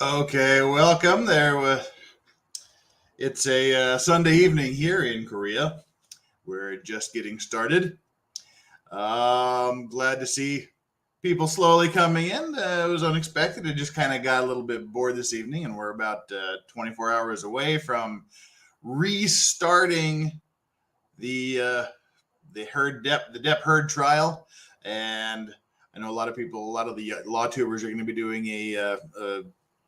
Okay, welcome. It's a Sunday evening here in Korea. We're just getting started. Glad to see people slowly coming in. It was unexpected. It just kind of got a little bit bored this evening, and we're about 24 hours away from restarting the Depp Heard trial. And I know a lot of the law tubers are going to be doing a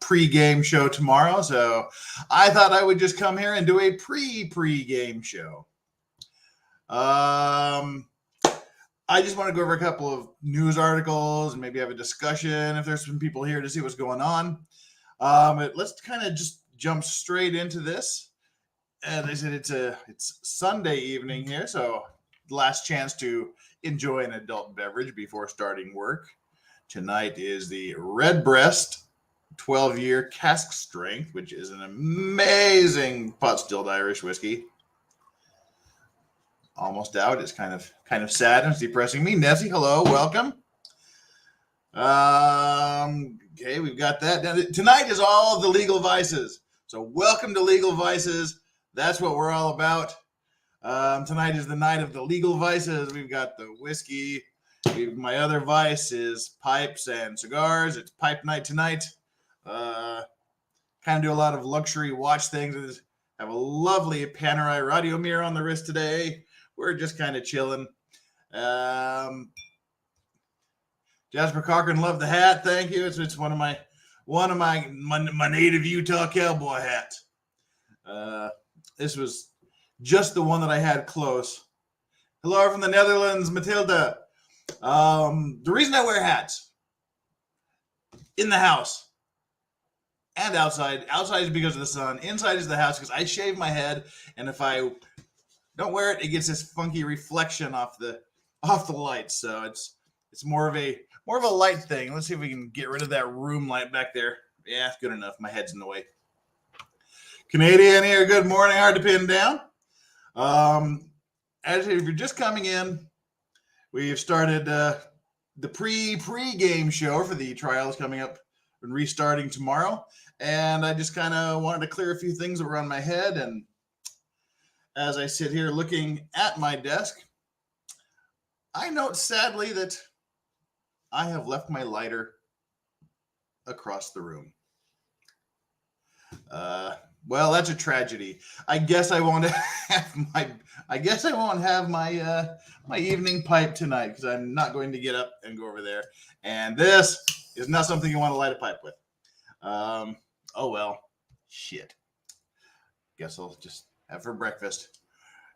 pre-game show tomorrow, so I thought I would just come here and do a pre-game show. I just want to go over a couple of news articles and maybe have a discussion if there's some people here to see what's going on. But let's kind of just jump straight into this. As I said, it's Sunday evening here, so last chance to enjoy an adult beverage before starting work. Tonight is the Redbreast 12-year cask strength, which is an amazing pot-stilled Irish whiskey. Almost out. It's kind of sad and it's depressing me. Nessie, hello, welcome. Okay, we've got that. Now, tonight is all of the legal vices. So welcome to Legal Vices. That's what we're all about. Tonight is the night of the legal vices. We've got the whiskey. My other vice is pipes and cigars. It's pipe night tonight. Kind of do a lot of luxury watch things. Have a lovely Panerai radio mirror on the wrist today. We're just kind of chilling. Jasper Cochran, love the hat. Thank you. It's one of my native Utah cowboy hats. This was just the one that I had close. Hello from the Netherlands, Matilda. The reason I wear hats in the house and outside is because of the sun. Inside is the house because I shave my head, and if I don't wear it, it gets this funky reflection off the lights. So it's more of a light thing. Let's see if we can get rid of that room light back there. Yeah, it's good enough. My head's in the way. Canadian here. Good morning. Hard to pin down. As if you're just coming in, we've started the pre-game show for the trials coming up and restarting tomorrow. And I just kind of wanted to clear a few things that were on my head. And as I sit here looking at my desk, I note sadly that I have left my lighter across the room. Well, that's a tragedy. I guess I won't have my evening pipe tonight because I'm not going to get up and go over there. And this is not something you want to light a pipe with. Oh well, shit. Guess I'll just have for breakfast.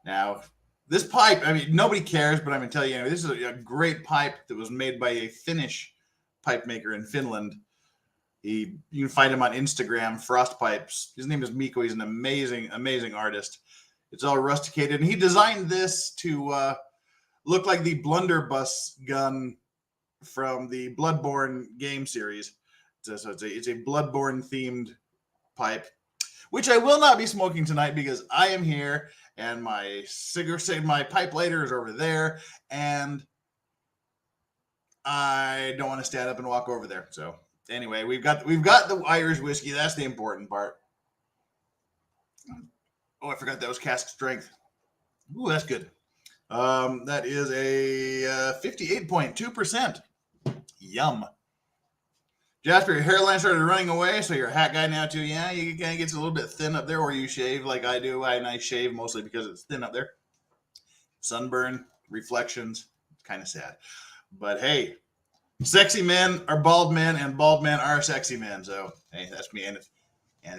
Now, this pipe, I mean, nobody cares, but I'm going to tell you, this is a great pipe that was made by a Finnish pipe maker in Finland. You can find him on Instagram, Frost Pipes. His name is Mikko. He's an amazing artist. It's all rusticated. And he designed this to look like the blunderbuss gun from the Bloodborne game series. So it's a Bloodborne themed pipe, which I will not be smoking tonight because I am here and my pipe lighter is over there, and I don't want to stand up and walk over there. So anyway, we've got the Irish whiskey. That's the important part. Oh, I forgot that was cask strength. Ooh, that's good. That is a 58.2%. Yum. Jasper, your hairline started running away, so you're a hat guy now too. Yeah, you kind of gets a little bit thin up there, or you shave like I do. I shave mostly because it's thin up there. Sunburn, reflections, kind of sad. But hey, sexy men are bald men, and bald men are sexy men. So hey, that's me. And if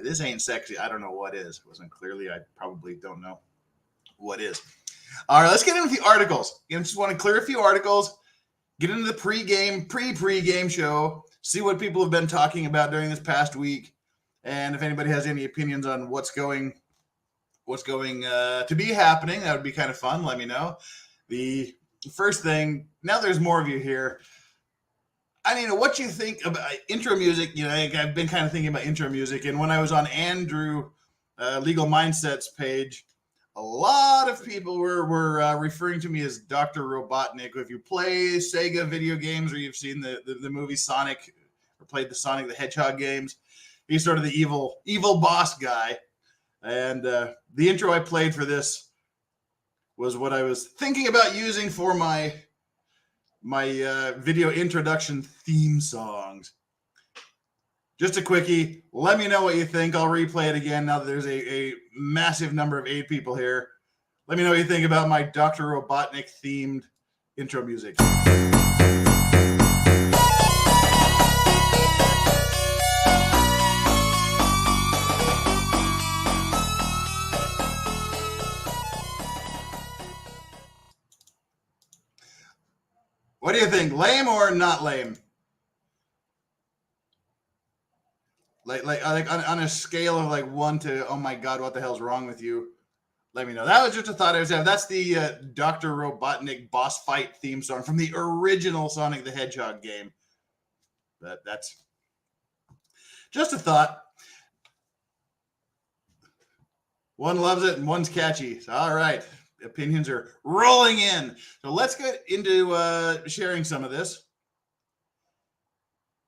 this ain't sexy, I don't know what is. It wasn't clearly. I probably don't know what is. All right, let's get into the articles. I just want to clear a few articles. Get into the pre-game show. See what people have been talking about during this past week, and if anybody has any opinions on what's going to be happening, that would be kind of fun. Let me know. The first thing, now there's more of you here. I mean, what you think about intro music? I've been kind of thinking about intro music, and when I was on Andrew Legal Mindsets page, a lot of people were referring to me as Dr. Robotnik. If you play Sega video games or you've seen the movie Sonic or played the Sonic the Hedgehog games, He's sort of the evil boss guy. And the intro I played for this was what I was thinking about using for my video introduction theme songs. Just a quickie. Let me know what you think. I'll replay it again now that there's a massive number of 8 people here. Let me know what you think about my Dr. Robotnik themed intro music. What do you think? Lame or not lame? Like on a scale of like 1 to, oh my God, what the hell's wrong with you? Let me know. That was just a thought I was having. That's the Dr. Robotnik boss fight theme song from the original Sonic the Hedgehog game. That's just a thought. One loves it and one's catchy. So, all right. Opinions are rolling in. So let's get into sharing some of this.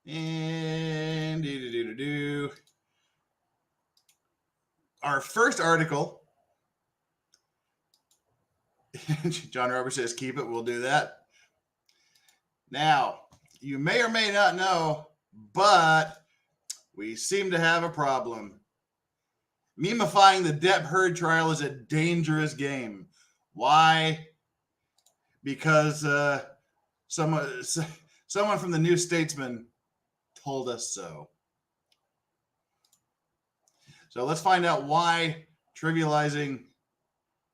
And our first article. John Roberts says, keep it. We'll do that. Now, you may or may not know, but we seem to have a problem. Memifying the Depp Heard trial is a dangerous game. Why? Because someone from the New Statesman told us so. So let's find out why trivializing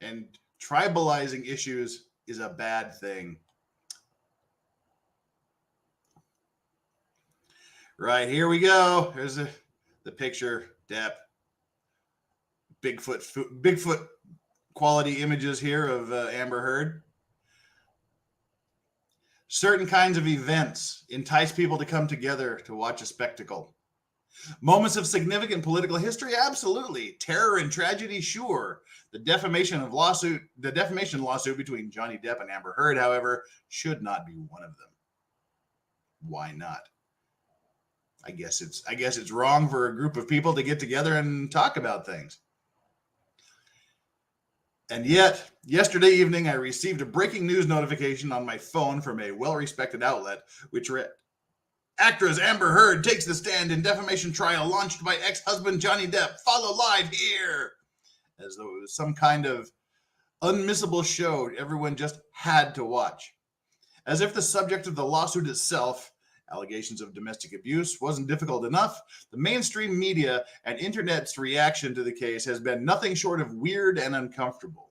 and tribalizing issues is a bad thing. Right, here we go. Here's the picture, Depp. Bigfoot quality images here of Amber Heard. Certain kinds of events entice people to come together to watch a spectacle. Moments of significant political history, absolutely. Terror and tragedy, sure. The defamation lawsuit between Johnny Depp and Amber Heard, however, should not be one of them. Why not? I guess it's wrong for a group of people to get together and talk about things. And yet, yesterday evening, I received a breaking news notification on my phone from a well-respected outlet, which read, actress Amber Heard takes the stand in defamation trial launched by ex-husband Johnny Depp. Follow live here. As though it was some kind of unmissable show everyone just had to watch. As if the subject of the lawsuit itself, allegations of domestic abuse, wasn't difficult enough, the mainstream media and internet's reaction to the case has been nothing short of weird and uncomfortable.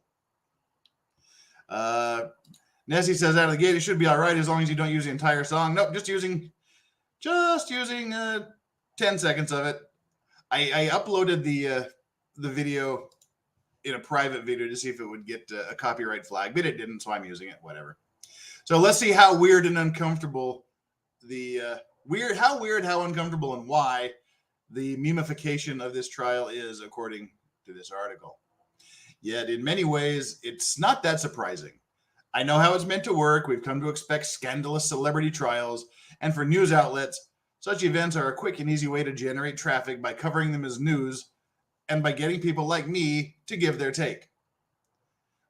Nessie says out of the gate, it should be all right as long as you don't use the entire song. Nope, just using 10 seconds of it. I uploaded the video in a private video to see if it would get a copyright flag, but it didn't, so I'm using it, whatever. So let's see how weird and uncomfortable how uncomfortable and why the memification of this trial is, according to this article. Yet in many ways, it's not that surprising. I know how it's meant to work. We've come to expect scandalous celebrity trials, and for news outlets, such events are a quick and easy way to generate traffic by covering them as news and by getting people like me to give their take.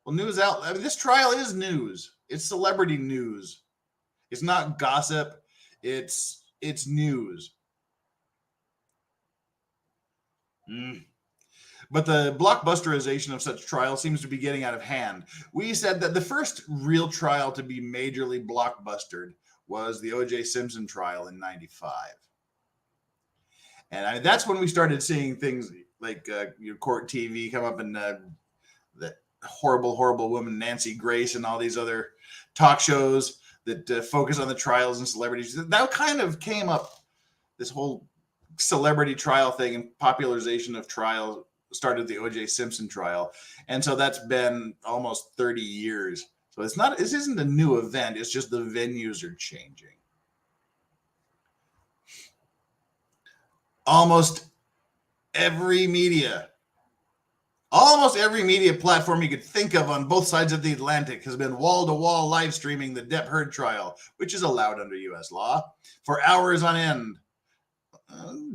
Well, this trial is news. It's celebrity news. It's not gossip. It's news. But the blockbusterization of such trials seems to be getting out of hand. We said that the first real trial to be majorly blockbustered was the O.J. Simpson trial in '95. And that's when we started seeing things like Court TV come up, and the horrible, horrible woman Nancy Grace and all these other talk shows that focus on the trials and celebrities. That kind of came up, this whole celebrity trial thing and popularization of trials started the O.J. Simpson trial. And so that's been almost 30 years. So this isn't a new event. It's just the venues are changing. Almost every media platform you could think of on both sides of the Atlantic has been wall-to-wall live streaming the Depp Heard trial, which is allowed under U.S. law, for hours on end.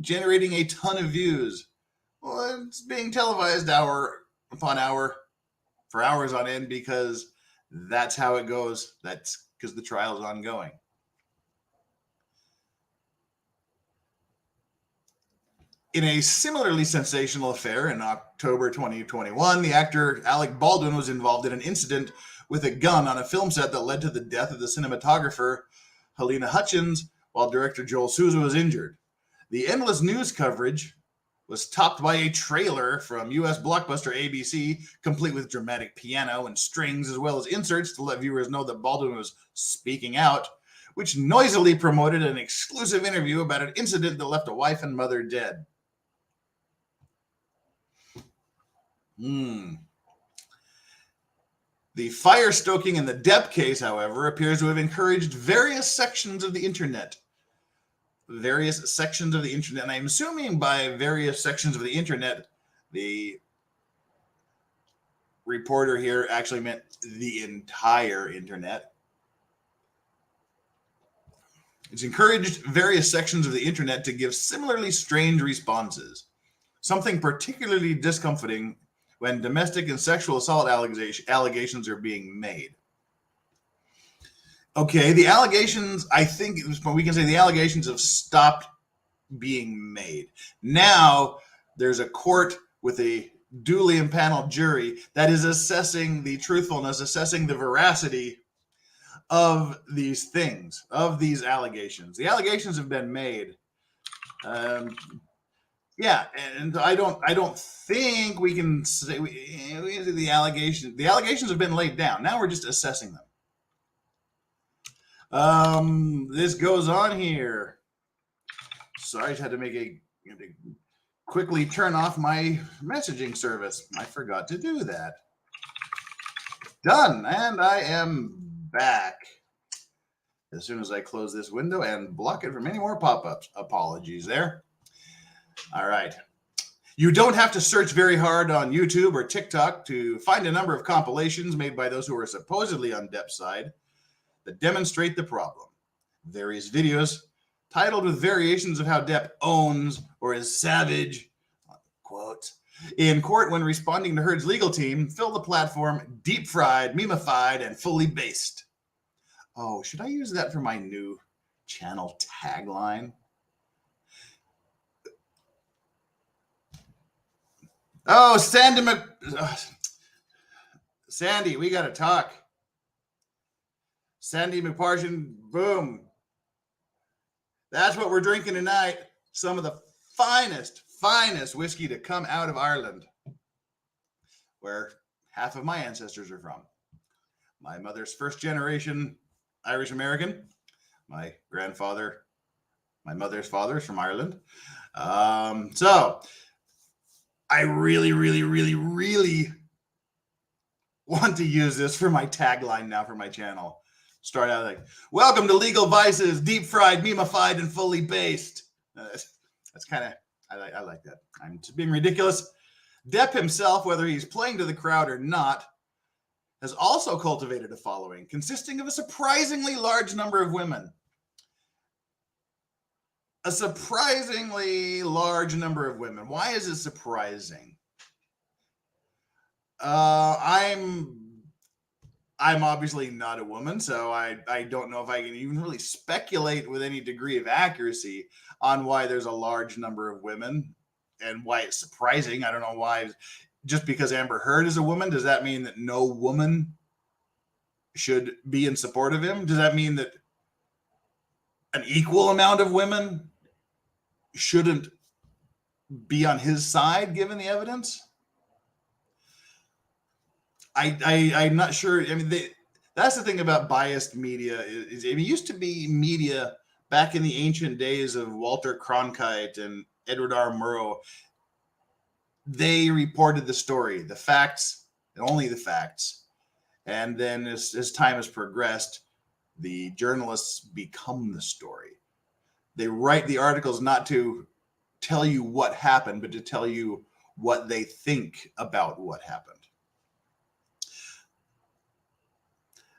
generating a ton of views. Well, it's being televised hour upon hour for hours on end because that's how it goes. That's because the trial is ongoing. In a similarly sensational affair in October 2021, the actor Alec Baldwin was involved in an incident with a gun on a film set that led to the death of the cinematographer Helena Hutchins, while director Joel Souza was injured. The endless news coverage was topped by a trailer from U.S. blockbuster ABC, complete with dramatic piano and strings, as well as inserts to let viewers know that Baldwin was speaking out, which noisily promoted an exclusive interview about an incident that left a wife and mother dead. The fire stoking in the Depp case, however, appears to have encouraged various sections of the internet. And I'm assuming by various sections of the internet, the reporter here actually meant the entire internet. It's encouraged various sections of the internet to give similarly strange responses. Something particularly discomforting when domestic and sexual assault allegations are being made. Okay, the allegations, I think we can say the allegations have stopped being made. Now there's a court with a duly impaneled jury that is assessing the truthfulness, assessing the veracity of these things, of these allegations. The allegations have been made. Yeah, and I don't think we can say the allegations. The allegations have been laid down. Now we're just assessing them. This goes on here. Sorry, I just had to quickly turn off my messaging service. I forgot to do that. Done, and I am back. As soon as I close this window and block it from any more pop-ups. Apologies there. All right. You don't have to search very hard on YouTube or TikTok to find a number of compilations made by those who are supposedly on Depp's side that demonstrate the problem. Various videos titled with variations of how Depp owns or is savage, quote, in court when responding to Heard's legal team fill the platform deep-fried, memified, and fully based. Oh, should I use that for my new channel tagline? Oh, Sandy, we got to talk. Sandy McPartian, boom. That's what we're drinking tonight. Some of the finest whiskey to come out of Ireland, where half of my ancestors are from. My mother's first generation Irish American. My mother's father is from Ireland. So I really want to use this for my tagline now for my channel. Start out like, welcome to Legal Vices, deep fried, memified, and fully based. That's kind of, I like that. I'm just being ridiculous. Depp himself, whether he's playing to the crowd or not, has also cultivated a following consisting of a surprisingly large number of women. A surprisingly large number of women. Why is it surprising? I'm obviously not a woman, so I don't know if I can even really speculate with any degree of accuracy on why there's a large number of women and why it's surprising. I don't know why. Just because Amber Heard is a woman, does that mean that no woman should be in support of him? Does that mean that an equal amount of women shouldn't be on his side given the evidence? I'm not sure. I mean, that's the thing about biased media. It used to be media back in the ancient days of Walter Cronkite and Edward R. Murrow. They reported the story, the facts, and only the facts. And then as time has progressed, the journalists become the story. They write the articles not to tell you what happened, but to tell you what they think about what happened.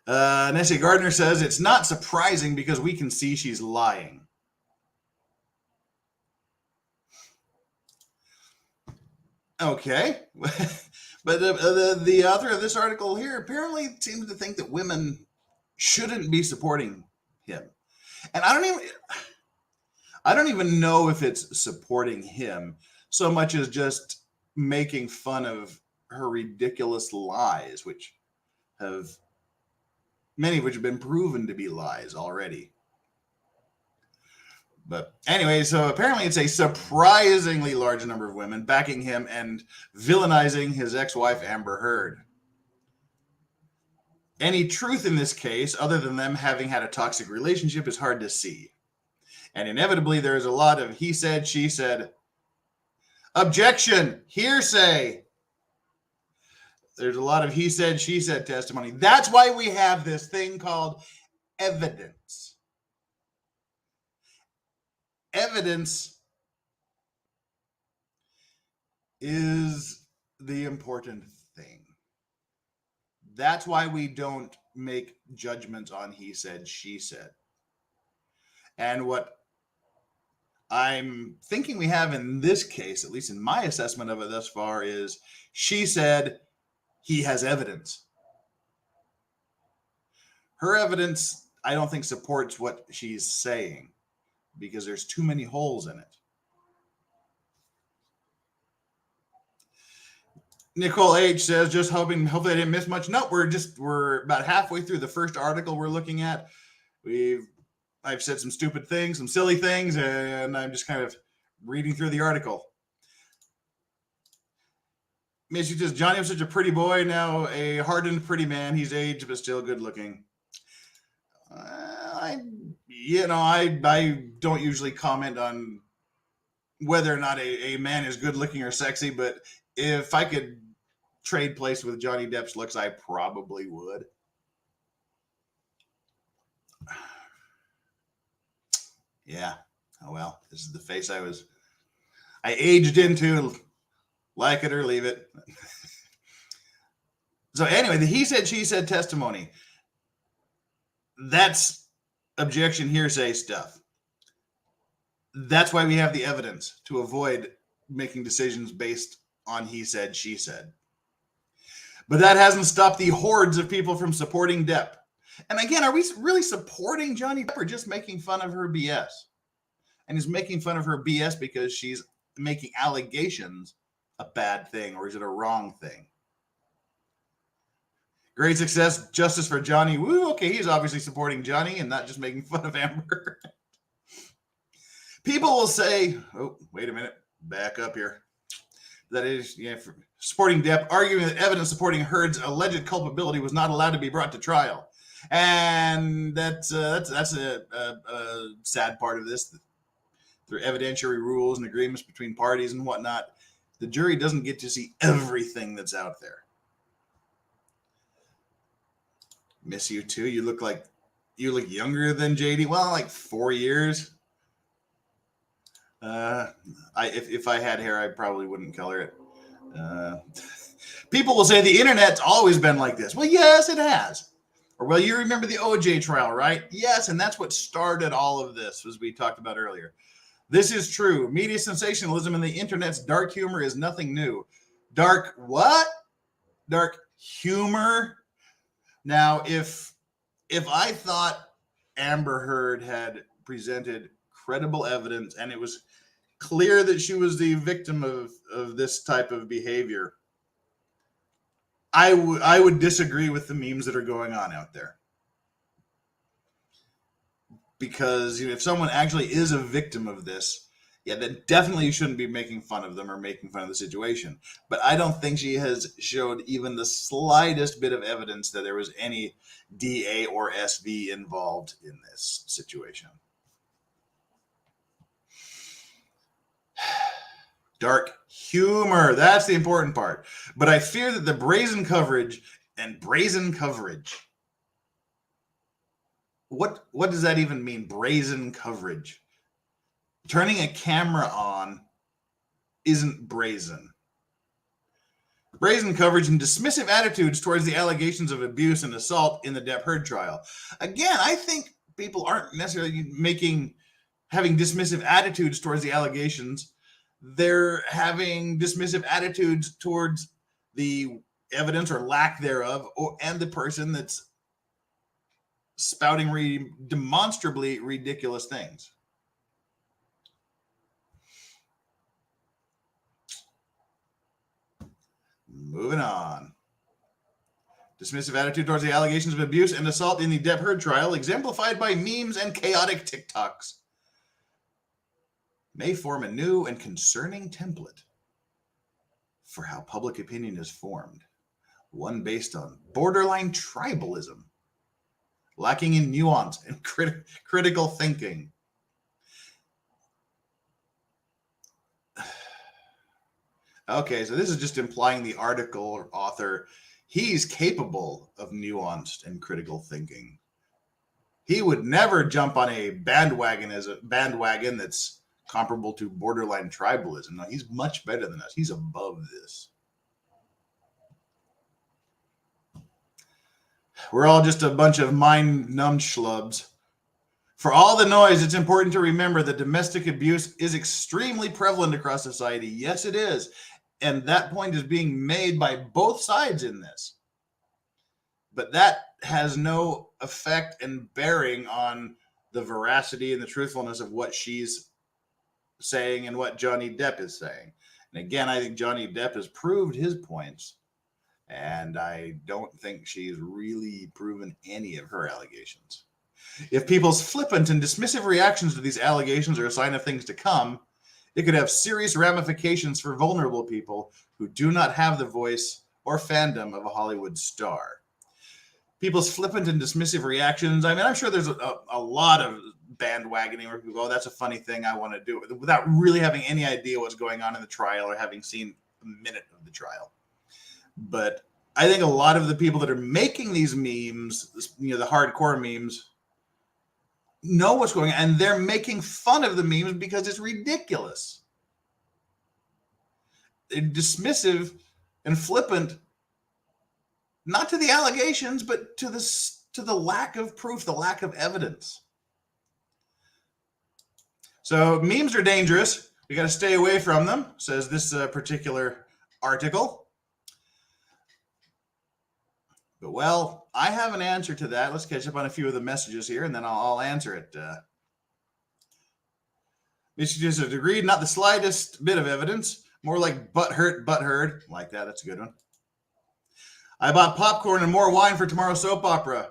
Nessie Gardner says, it's not surprising because we can see she's lying. Okay. But the author of this article here apparently seems to think that women shouldn't be supporting him. And I don't even know if it's supporting him so much as just making fun of her ridiculous lies, which have many of which have been proven to be lies already. But anyway, so apparently it's a surprisingly large number of women backing him and villainizing his ex-wife Amber Heard. Any truth in this case, other than them having had a toxic relationship, is hard to see. And inevitably, there's a lot of he said, she said. Objection, hearsay. There's a lot of he said, she said testimony. That's why we have this thing called evidence. Evidence is the important thing. That's why we don't make judgments on he said, she said. And what I'm thinking we have in this case, at least in my assessment of it thus far, is she said he has evidence. Her evidence, I don't think, supports what she's saying because there's too many holes in it. Nicole H says, just hopefully I didn't miss much. No, we're about halfway through the first article we're looking at. I've said some stupid things, some silly things, and I'm just kind of reading through the article. Missy says, Johnny was such a pretty boy, now a hardened pretty man. He's aged, but still good looking. I don't usually comment on whether or not a man is good looking or sexy, but if I could trade place with Johnny Depp's looks, I probably would. Yeah. Oh, well, this is the face I aged into. Like it or leave it. So anyway, the he said, she said testimony. That's objection hearsay stuff. That's why we have the evidence, to avoid making decisions based on he said, she said. But that hasn't stopped the hordes of people from supporting Depp. And again, are we really supporting Johnny Depp or just making fun of her BS? And is making fun of her BS because she's making allegations a bad thing, or is it a wrong thing? Great success, justice for Johnny. Woo, okay, he's obviously supporting Johnny and not just making fun of Amber. People will say, oh, wait a minute, back up here. That is, supporting Depp, arguing that evidence supporting Heard's alleged culpability was not allowed to be brought to trial. And that's a sad part of this. Through evidentiary rules and agreements between parties and whatnot, the jury doesn't get to see everything that's out there. Miss you too. You look younger than JD. Well, like 4 years. If I had hair, I probably wouldn't color it. People will say the internet's always been like this. Well, yes, it has. Or, well, you remember the OJ trial, right? Yes, and that's what started all of this, as we talked about earlier. This is true. Media sensationalism and the internet's dark humor is nothing new. Dark what? Dark humor? Now, if I thought Amber Heard had presented credible evidence and it was clear that she was the victim of this type of behavior, I would disagree with the memes that are going on out there. Because if someone actually is a victim of this, yeah, then definitely you shouldn't be making fun of them or making fun of the situation. But I don't think she has showed even the slightest bit of evidence that there was any DA or SV involved in this situation. Dark humor, that's the important part. But I fear that the brazen coverage. What does that even mean? Brazen coverage. Turning a camera on isn't brazen. Brazen coverage and dismissive attitudes towards the allegations of abuse and assault in the Depp Heard trial. Again, I think people aren't necessarily having dismissive attitudes towards the allegations they're having dismissive attitudes towards the evidence or lack thereof, and the person that's spouting demonstrably ridiculous things. Moving on. Dismissive attitude towards the allegations of abuse and assault in the Depp Heard trial, exemplified by memes and chaotic TikToks, may form a new and concerning template for how public opinion is formed. One based on borderline tribalism, lacking in nuance and critical thinking. Okay, so this is just implying the article or author, he's capable of nuanced and critical thinking. He would never jump on a bandwagon that's comparable to borderline tribalism. No, he's much better than us. He's above this. We're all just a bunch of mind-numbed schlubs. For all the noise, it's important to remember that domestic abuse is extremely prevalent across society. Yes, it is. And that point is being made by both sides in this. But that has no effect and bearing on the veracity and the truthfulness of what she's saying and what Johnny Depp is saying. And again, I think Johnny Depp has proved his points. And I don't think she's really proven any of her allegations. If people's flippant and dismissive reactions to these allegations are a sign of things to come, it could have serious ramifications for vulnerable people who do not have the voice or fandom of a Hollywood star. People's flippant and dismissive reactions, I mean, I'm sure there's a lot of bandwagoning where people go, oh, that's a funny thing, I want to do it, without really having any idea what's going on in the trial or having seen a minute of the trial. But I think a lot of the people that are making these memes, the hardcore memes, know what's going on, and they're making fun of the memes because it's ridiculous. They're dismissive and flippant, not to the allegations, but to the lack of proof, the lack of evidence. So memes are dangerous. We got to stay away from them, says this particular article. But, well, I have an answer to that. Let's catch up on a few of the messages here, and then I'll answer it. Messages have agreed, not the slightest bit of evidence. More like butt heard. Like that. That's a good one. I bought popcorn and more wine for tomorrow's soap opera.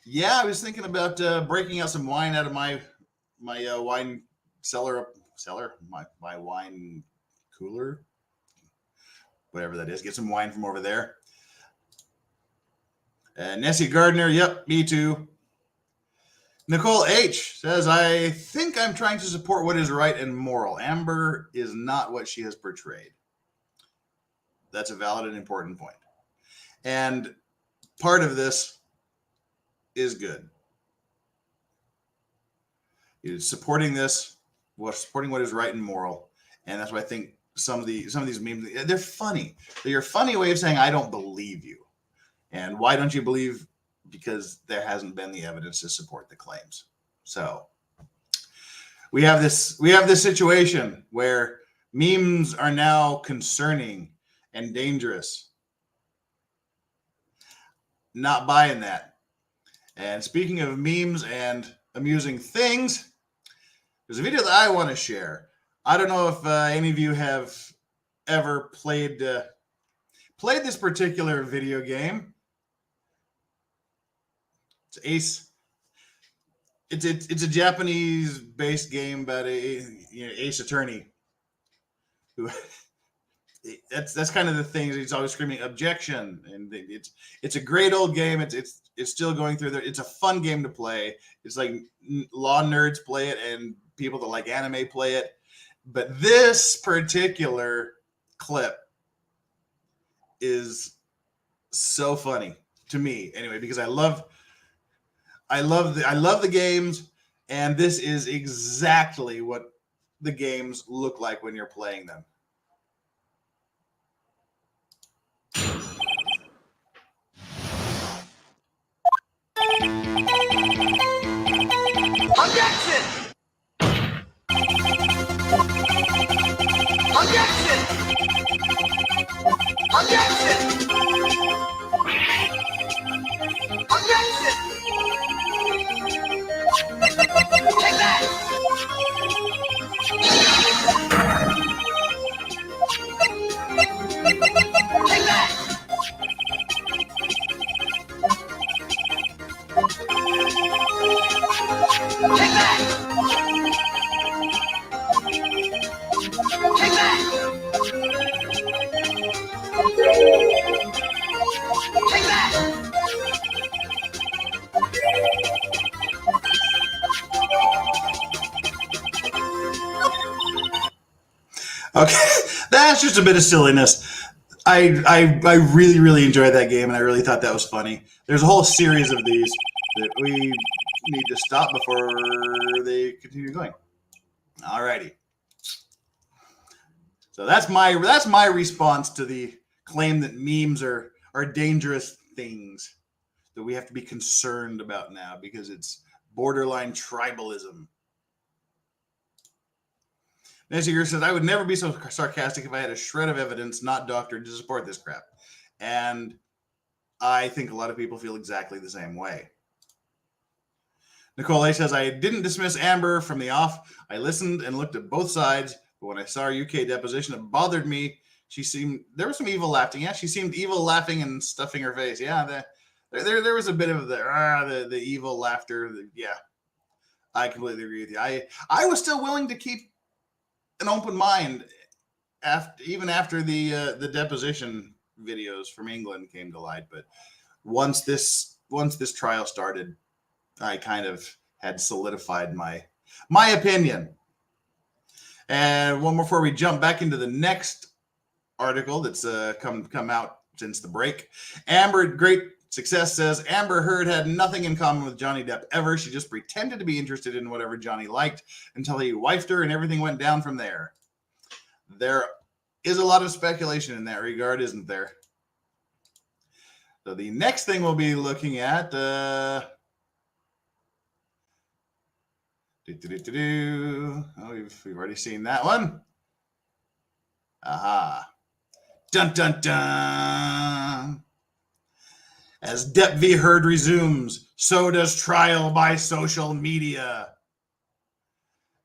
Yeah, I was thinking about breaking out some wine out of my wine cellar, my wine cooler, whatever that is. Get some wine from over there. Nessie Gardner, yep, me too. Nicole H. says, I think I'm trying to support what is right and moral. Amber is not what she has portrayed. That's a valid and important point. And part of this is good. It's supporting this, supporting what is right and moral. And that's why I think some of these memes, they're funny. They're your funny way of saying, I don't believe you. And why don't you believe? Because there hasn't been the evidence to support the claims. So we have this situation where memes are now concerning and dangerous. Not buying that. And speaking of memes and amusing things, there's a video that I want to share. I don't know if any of you have ever played this particular video game. It's Ace. It's a Japanese-based game about a Ace Attorney. Who that's kind of the thing. He's always screaming objection, and it's a great old game. It's still going through there. It's a fun game to play. It's like law nerds play it, and people that like anime play it. But this particular clip is so funny to me, anyway, because I love the games, and this is exactly what the games look like when you're playing them. Objection! Okay, that's just a bit of silliness. I really, really enjoyed that game, and I really thought that was funny. There's a whole series of these that we need to stop before they continue going. Alrighty. So that's my response to the claim that memes are dangerous things that we have to be concerned about now because it's borderline tribalism. Nancy Greer says, I would never be so sarcastic if I had a shred of evidence not doctored to support this crap. And I think a lot of people feel exactly the same way. Nicole A says, I didn't dismiss Amber from the off. I listened and looked at both sides, but when I saw her UK deposition, it bothered me. There was some evil laughing. Yeah, she seemed evil laughing and stuffing her face. Yeah, there was a bit of the evil laughter. Yeah, I completely agree with you. I was still willing to keep an open mind even after the deposition videos from England came to light. But once this trial started, I kind of had solidified my opinion. And one more before we jump back into the next article that's come out since the break. Amber, great success, says Amber Heard had nothing in common with Johnny Depp ever. She just pretended to be interested in whatever Johnny liked until he wifed her and everything went down from there. There is a lot of speculation in that regard, isn't there? So the next thing we'll be looking at, oh, we've already seen that one. Aha. Dun, dun, dun. As Depp v. Heard resumes, so does trial by social media.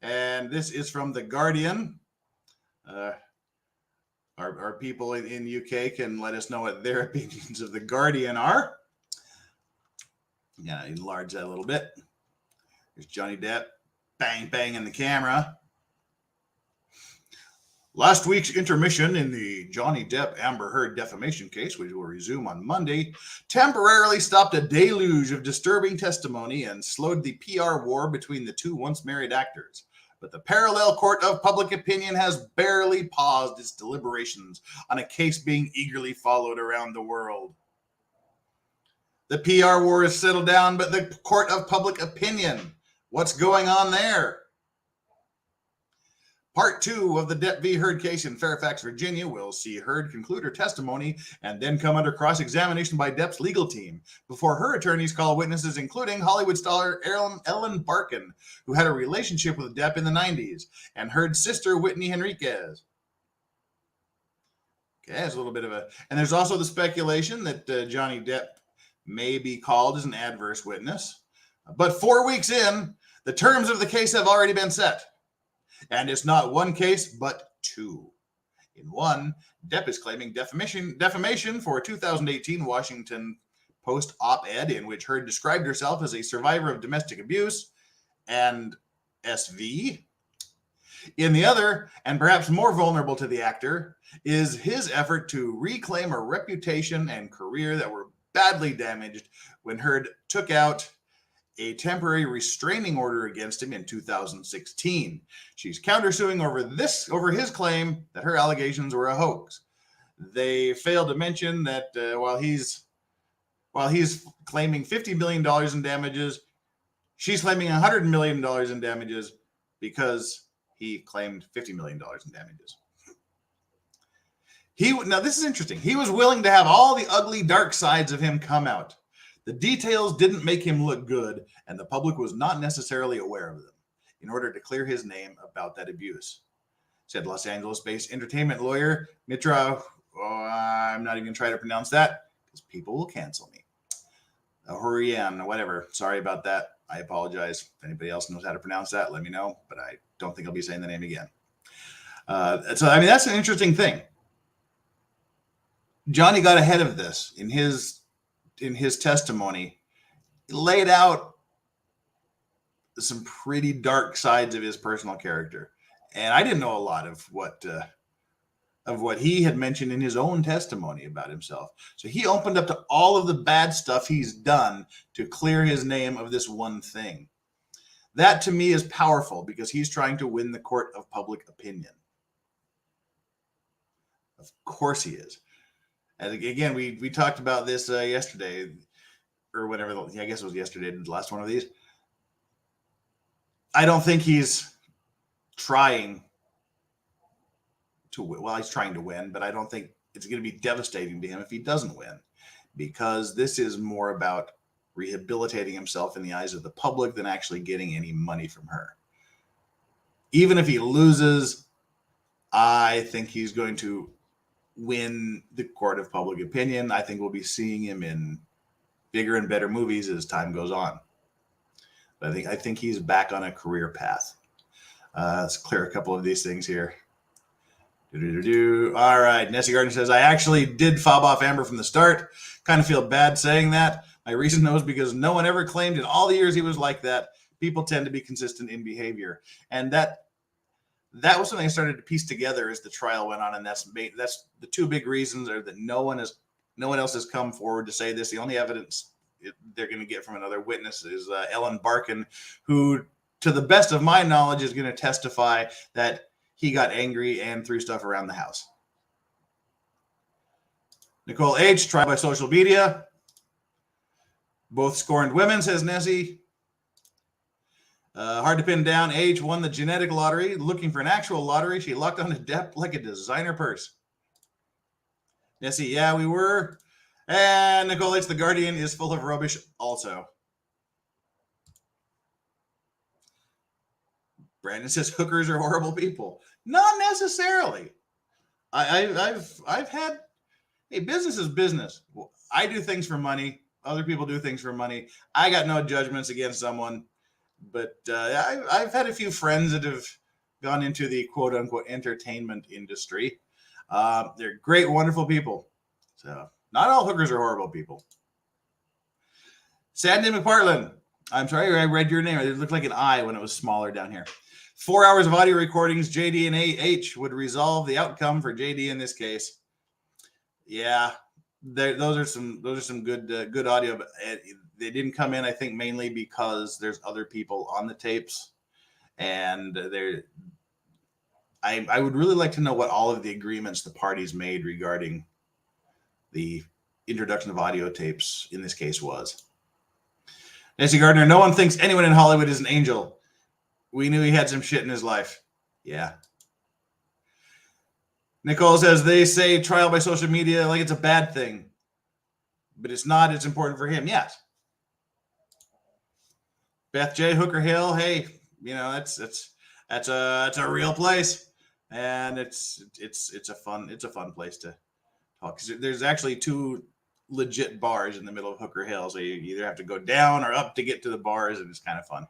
And this is from The Guardian. Our people in UK can let us know what their opinions of The Guardian are. Yeah, enlarge that a little bit. There's Johnny Depp, bang, bang in the camera. Last week's intermission in the Johnny Depp Amber Heard defamation case, which will resume on Monday, temporarily stopped a deluge of disturbing testimony and slowed the PR war between the two once married actors. But the parallel court of public opinion has barely paused its deliberations on a case being eagerly followed around the world. The PR war is settled down, but the court of public opinion, what's going on there? Part 2 of the Depp v. Heard case in Fairfax, Virginia will see Heard conclude her testimony and then come under cross-examination by Depp's legal team before her attorneys call witnesses, including Hollywood star Ellen Barkin, who had a relationship with Depp in the 90s, and Heard's sister, Whitney Henriquez. Okay, that's a little bit of a... And there's also the speculation that Johnny Depp may be called as an adverse witness. But 4 weeks in, the terms of the case have already been set. And it's not one case, but two. In one, Depp is claiming defamation for a 2018 Washington Post op-ed in which Heard described herself as a survivor of domestic abuse and SV. In the other, and perhaps more vulnerable to the actor, is his effort to reclaim a reputation and career that were badly damaged when Heard took out a temporary restraining order against him in 2016. She's countersuing over his claim that her allegations were a hoax. They failed to mention that while he's claiming $50 million in damages, she's claiming $100 million in damages because he claimed $50 million in damages. Now this is interesting. He was willing to have all the ugly, dark sides of him come out. The details didn't make him look good, and the public was not necessarily aware of them in order to clear his name about that abuse, said Los Angeles-based entertainment lawyer Mitra. I'm not even going to try to pronounce that because people will cancel me. Horian, whatever. Sorry about that. I apologize. If anybody else knows how to pronounce that, let me know, but I don't think I'll be saying the name again. So, I mean, that's an interesting thing. Johnny got ahead of this in his testimony. He laid out some pretty dark sides of his personal character. And I didn't know a lot of what he had mentioned in his own testimony about himself. So he opened up to all of the bad stuff he's done to clear his name of this one thing. That to me is powerful because he's trying to win the court of public opinion. Of course he is. And again, we talked about this yesterday, or whenever. I guess it was yesterday, the last one of these. I don't think he's trying to win. Well, he's trying to win, but I don't think it's going to be devastating to him if he doesn't win, because this is more about rehabilitating himself in the eyes of the public than actually getting any money from her. Even if he loses, I think he's going to win the court of public opinion. I think we'll be seeing him in bigger and better movies as time goes on. But I think he's back on a career path. Let's clear a couple of these things here. All right. Nessie Gardner says, I actually did fob off Amber from the start. Kind of feel bad saying that. My reason was because no one ever claimed in all the years he was like that. People tend to be consistent in behavior. And that was something I started to piece together as the trial went on. And that's the two big reasons are that no one else has come forward to say this. The only evidence they're going to get from another witness is Ellen Barkin, who, to the best of my knowledge, is going to testify that he got angry and threw stuff around the house. Nicole H., tried by social media. Both scorned women, says Nessie. Hard to pin down. H won the genetic lottery. Looking for an actual lottery, she locked on to Depp like a designer purse. Nessie, yeah, we were. And Nicole H., The Guardian is full of rubbish also. Brandon says hookers are horrible people. Not necessarily. I've had, hey, business is business. I do things for money. Other people do things for money. I got no judgments against someone, but I've had a few friends that have gone into the quote unquote entertainment industry. They're great, wonderful people. So not all hookers are horrible people. Sandy McPartland. I'm sorry, I read your name. It looked like an I when it was smaller down here. 4 hours of audio recordings, JD and AH would resolve the outcome for JD in this case. Yeah, those are some good audio, but they didn't come in, I think, mainly because there's other people on the tapes, and I would really like to know what all of the agreements the parties made regarding the introduction of audio tapes in this case was. Nancy Gardner, no one thinks anyone in Hollywood is an angel. We knew he had some shit in his life. Yeah. Nicole says, they say trial by social media like it's a bad thing. But it's not. It's important for him. Yes. Beth J. Hooker Hill. Hey, that's a real place. And it's a fun place to talk. There's actually 2 legit bars in the middle of Hooker Hill. So you either have to go down or up to get to the bars, and it's kind of fun.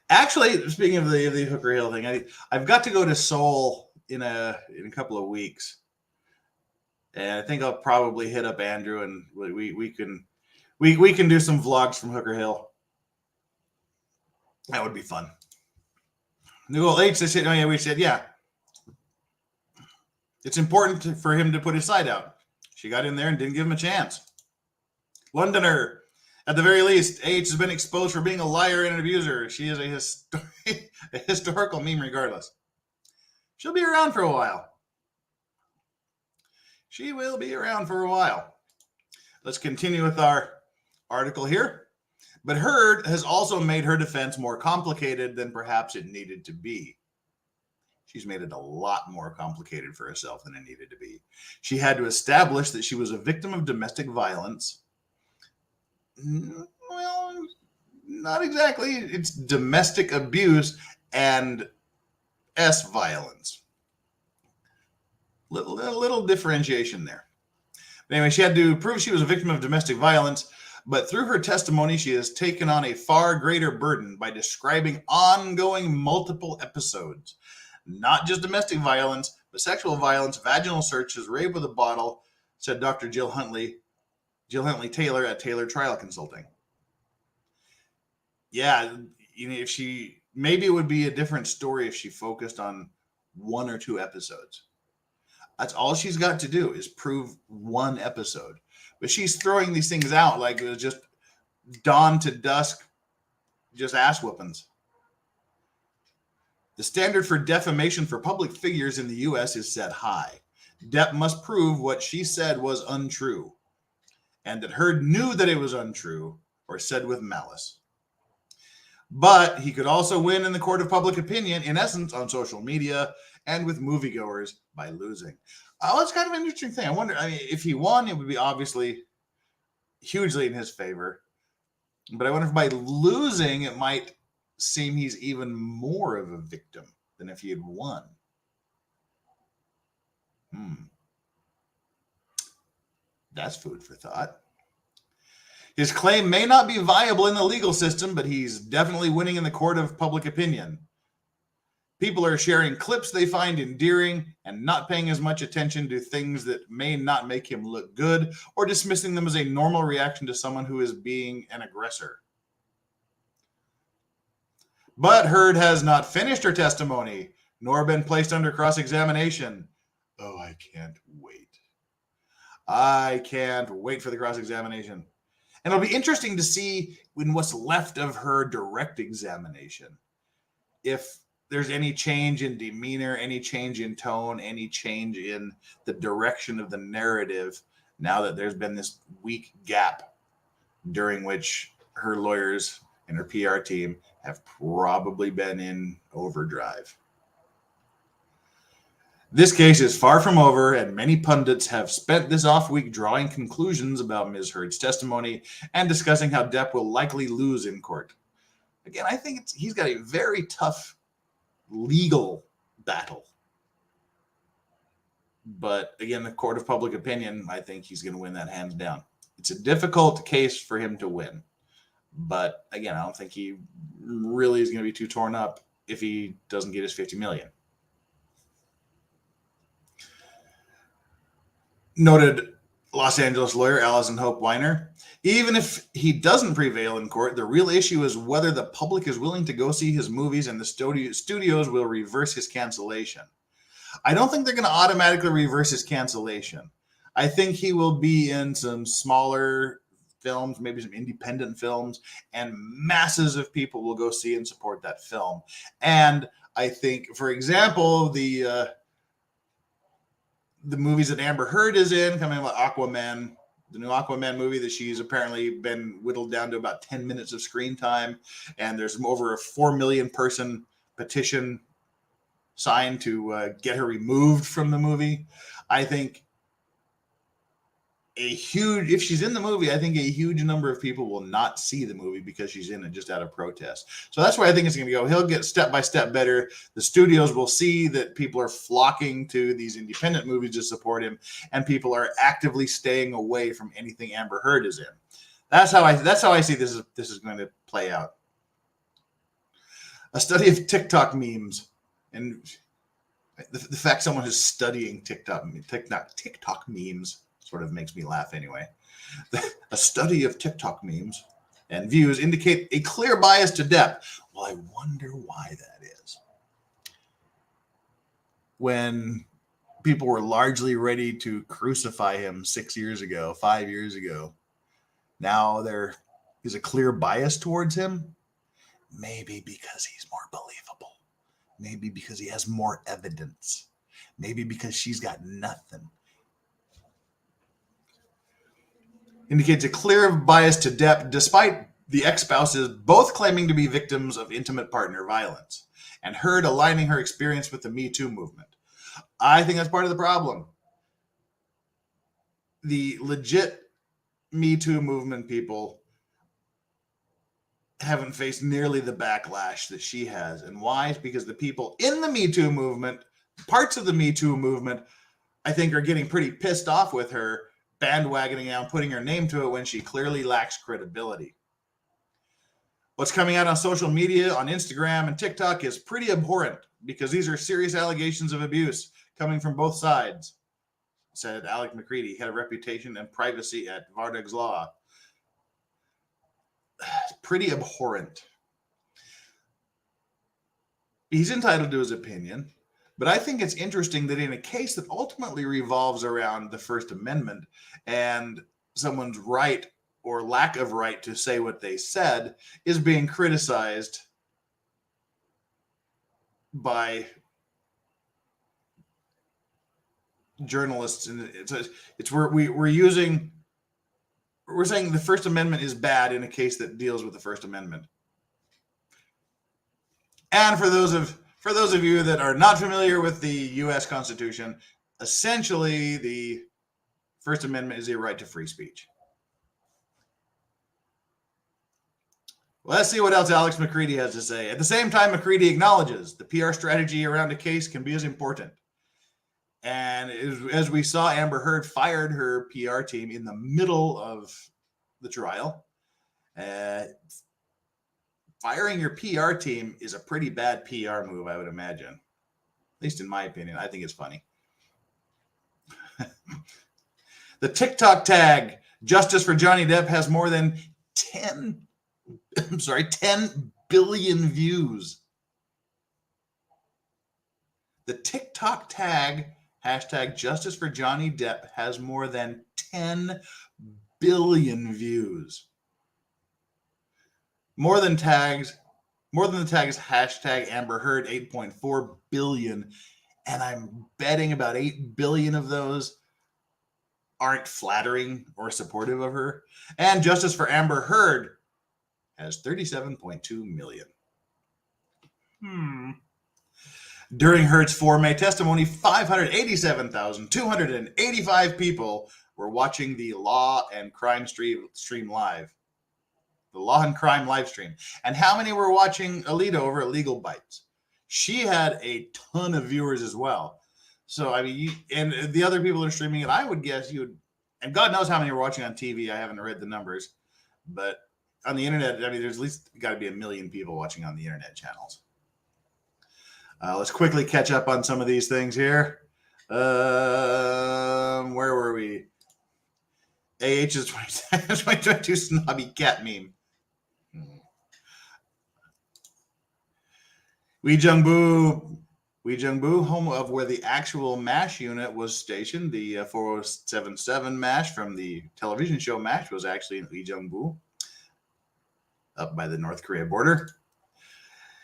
Actually, speaking of the Hooker Hill thing, I've got to go to Seoul in a couple of weeks, and I think I'll probably hit up Andrew, and we can do some vlogs from Hooker Hill. That would be fun. Nicole H. They said, oh yeah, we said yeah. It's important for him to put his side out. She got in there and didn't give him a chance. Londoner. At the very least, H has been exposed for being a liar and an abuser. She is a historical meme regardless. She'll be around for a while. She will be around for a while. Let's continue with our article here. But Heard has also made her defense more complicated than perhaps it needed to be. She's made it a lot more complicated for herself than it needed to be. She had to establish that she was a victim of domestic violence. Well, not exactly. It's domestic abuse and violence. Little differentiation there. But anyway, she had to prove she was a victim of domestic violence, but through her testimony, she has taken on a far greater burden by describing ongoing multiple episodes. Not just domestic violence, but sexual violence, vaginal searches, rape with a bottle, said Dr. Jill Huntley Taylor at Taylor Trial Consulting. Yeah, if maybe it would be a different story if she focused on 1 or 2 episodes. That's all she's got to do is prove 1 episode. But she's throwing these things out like it was just dawn to dusk, just ass whoopings. The standard for defamation for public figures in the U.S. is set high. Depp must prove what she said was untrue, and that Heard knew that it was untrue or said with malice. But he could also win in the court of public opinion, in essence, on social media and with moviegoers by losing. Oh, it's kind of an interesting thing. I wonder, if he won, it would be obviously hugely in his favor. But I wonder if by losing, it might seem he's even more of a victim than if he had won. That's food for thought. His claim may not be viable in the legal system, but he's definitely winning in the court of public opinion. People are sharing clips they find endearing and not paying as much attention to things that may not make him look good, or dismissing them as a normal reaction to someone who is being an aggressor. But Heard has not finished her testimony, nor been placed under cross-examination. Oh, I can't wait. I can't wait for the cross-examination. And it'll be interesting to see in what's left of her direct examination, if there's any change in demeanor, any change in tone, any change in the direction of the narrative, now that there's been this week gap during which her lawyers and her PR team have probably been in overdrive. This case is far from over, and many pundits have spent this off week drawing conclusions about Ms. Heard's testimony and discussing how Depp will likely lose in court. Again, I think he's got a very tough legal battle. But again, the court of public opinion, I think he's going to win that hands down. It's a difficult case for him to win. But again, I don't think he really is going to be too torn up if he doesn't get his $50 million. Noted Los Angeles lawyer Allison Hope Weiner. Even if he doesn't prevail in court, the real issue is whether the public is willing to go see his movies and the studios will reverse his cancellation. I don't think they're going to automatically reverse his cancellation. I think he will be in some smaller films, maybe some independent films, and masses of people will go see and support that film. And I think, for example, the movies that Amber Heard is in, coming like Aquaman, the new Aquaman movie that she's apparently been whittled down to about 10 minutes of screen time. And there's over a 4 million person petition signed to get her removed from the movie. I think if she's in the movie, I think a huge number of people will not see the movie because she's in it just out of protest. So that's where I think it's going to go. He'll get step by step better. The studios will see that people are flocking to these independent movies to support him, and people are actively staying away from anything Amber Heard is in. That's how I see this is going to play out. A study of TikTok memes, and the fact someone is studying TikTok memes sort of makes me laugh anyway. A study of TikTok memes and views indicate a clear bias to Depp. Well, I wonder why that is. When people were largely ready to crucify him 6 years ago, 5 years ago, now there is a clear bias towards him. Maybe because he's more believable. Maybe because he has more evidence. Maybe because she's got nothing. Indicates a clear bias to Depp, despite the ex-spouses both claiming to be victims of intimate partner violence, and Heard aligning her experience with the Me Too movement. I think that's part of the problem. The legit Me Too movement people haven't faced nearly the backlash that she has. And why? It's because the people in the Me Too movement, parts of the Me Too movement, I think are getting pretty pissed off with her, bandwagoning out, putting her name to it when she clearly lacks credibility. What's coming out on social media, on Instagram and TikTok, is pretty abhorrent because these are serious allegations of abuse coming from both sides, said Alec McCready, head of reputation and privacy at Vardag's Law. Pretty abhorrent. He's entitled to his opinion. But I think it's interesting that in a case that ultimately revolves around the First Amendment and someone's right or lack of right to say what they said is being criticized by journalists, and it's where we're saying the First Amendment is bad in a case that deals with the First Amendment. And for those of you that are not familiar with the U.S. Constitution, essentially the First Amendment is a right to free speech. Well, let's see what else Alex McCready has to say. At the same time, McCready acknowledges the PR strategy around a case can be as important. And as we saw, Amber Heard fired her PR team in the middle of the trial. Firing your PR team is a pretty bad PR move, I would imagine. At least in my opinion. I think it's funny. The TikTok tag, Justice for Johnny Depp, has more than 10 billion views. The TikTok tag, hashtag Justice for Johnny Depp, has more than 10 billion views. More than the tags hashtag Amber Heard, 8.4 billion. And I'm betting about 8 billion of those aren't flattering or supportive of her. And Justice for Amber Heard has 37.2 million. During Heard's 4 May testimony, 587,285 people were watching the Law and Crime stream live. The Law and Crime live stream. And how many were watching Alito over at Legal Bites? She had a ton of viewers as well. So, I mean, and the other people that are streaming it, I would guess you would, and God knows how many were watching on TV. I haven't read the numbers. But on the internet, I mean, there's at least got to be 1 million people watching on the internet channels. Let's quickly catch up on some of these things here. Where were we? AH's 2022 snobby cat meme. Wee Jung-bu, home of where the actual MASH unit was stationed. The 4077 MASH from the television show MASH was actually in Wee Jung-bu, up by the North Korea border.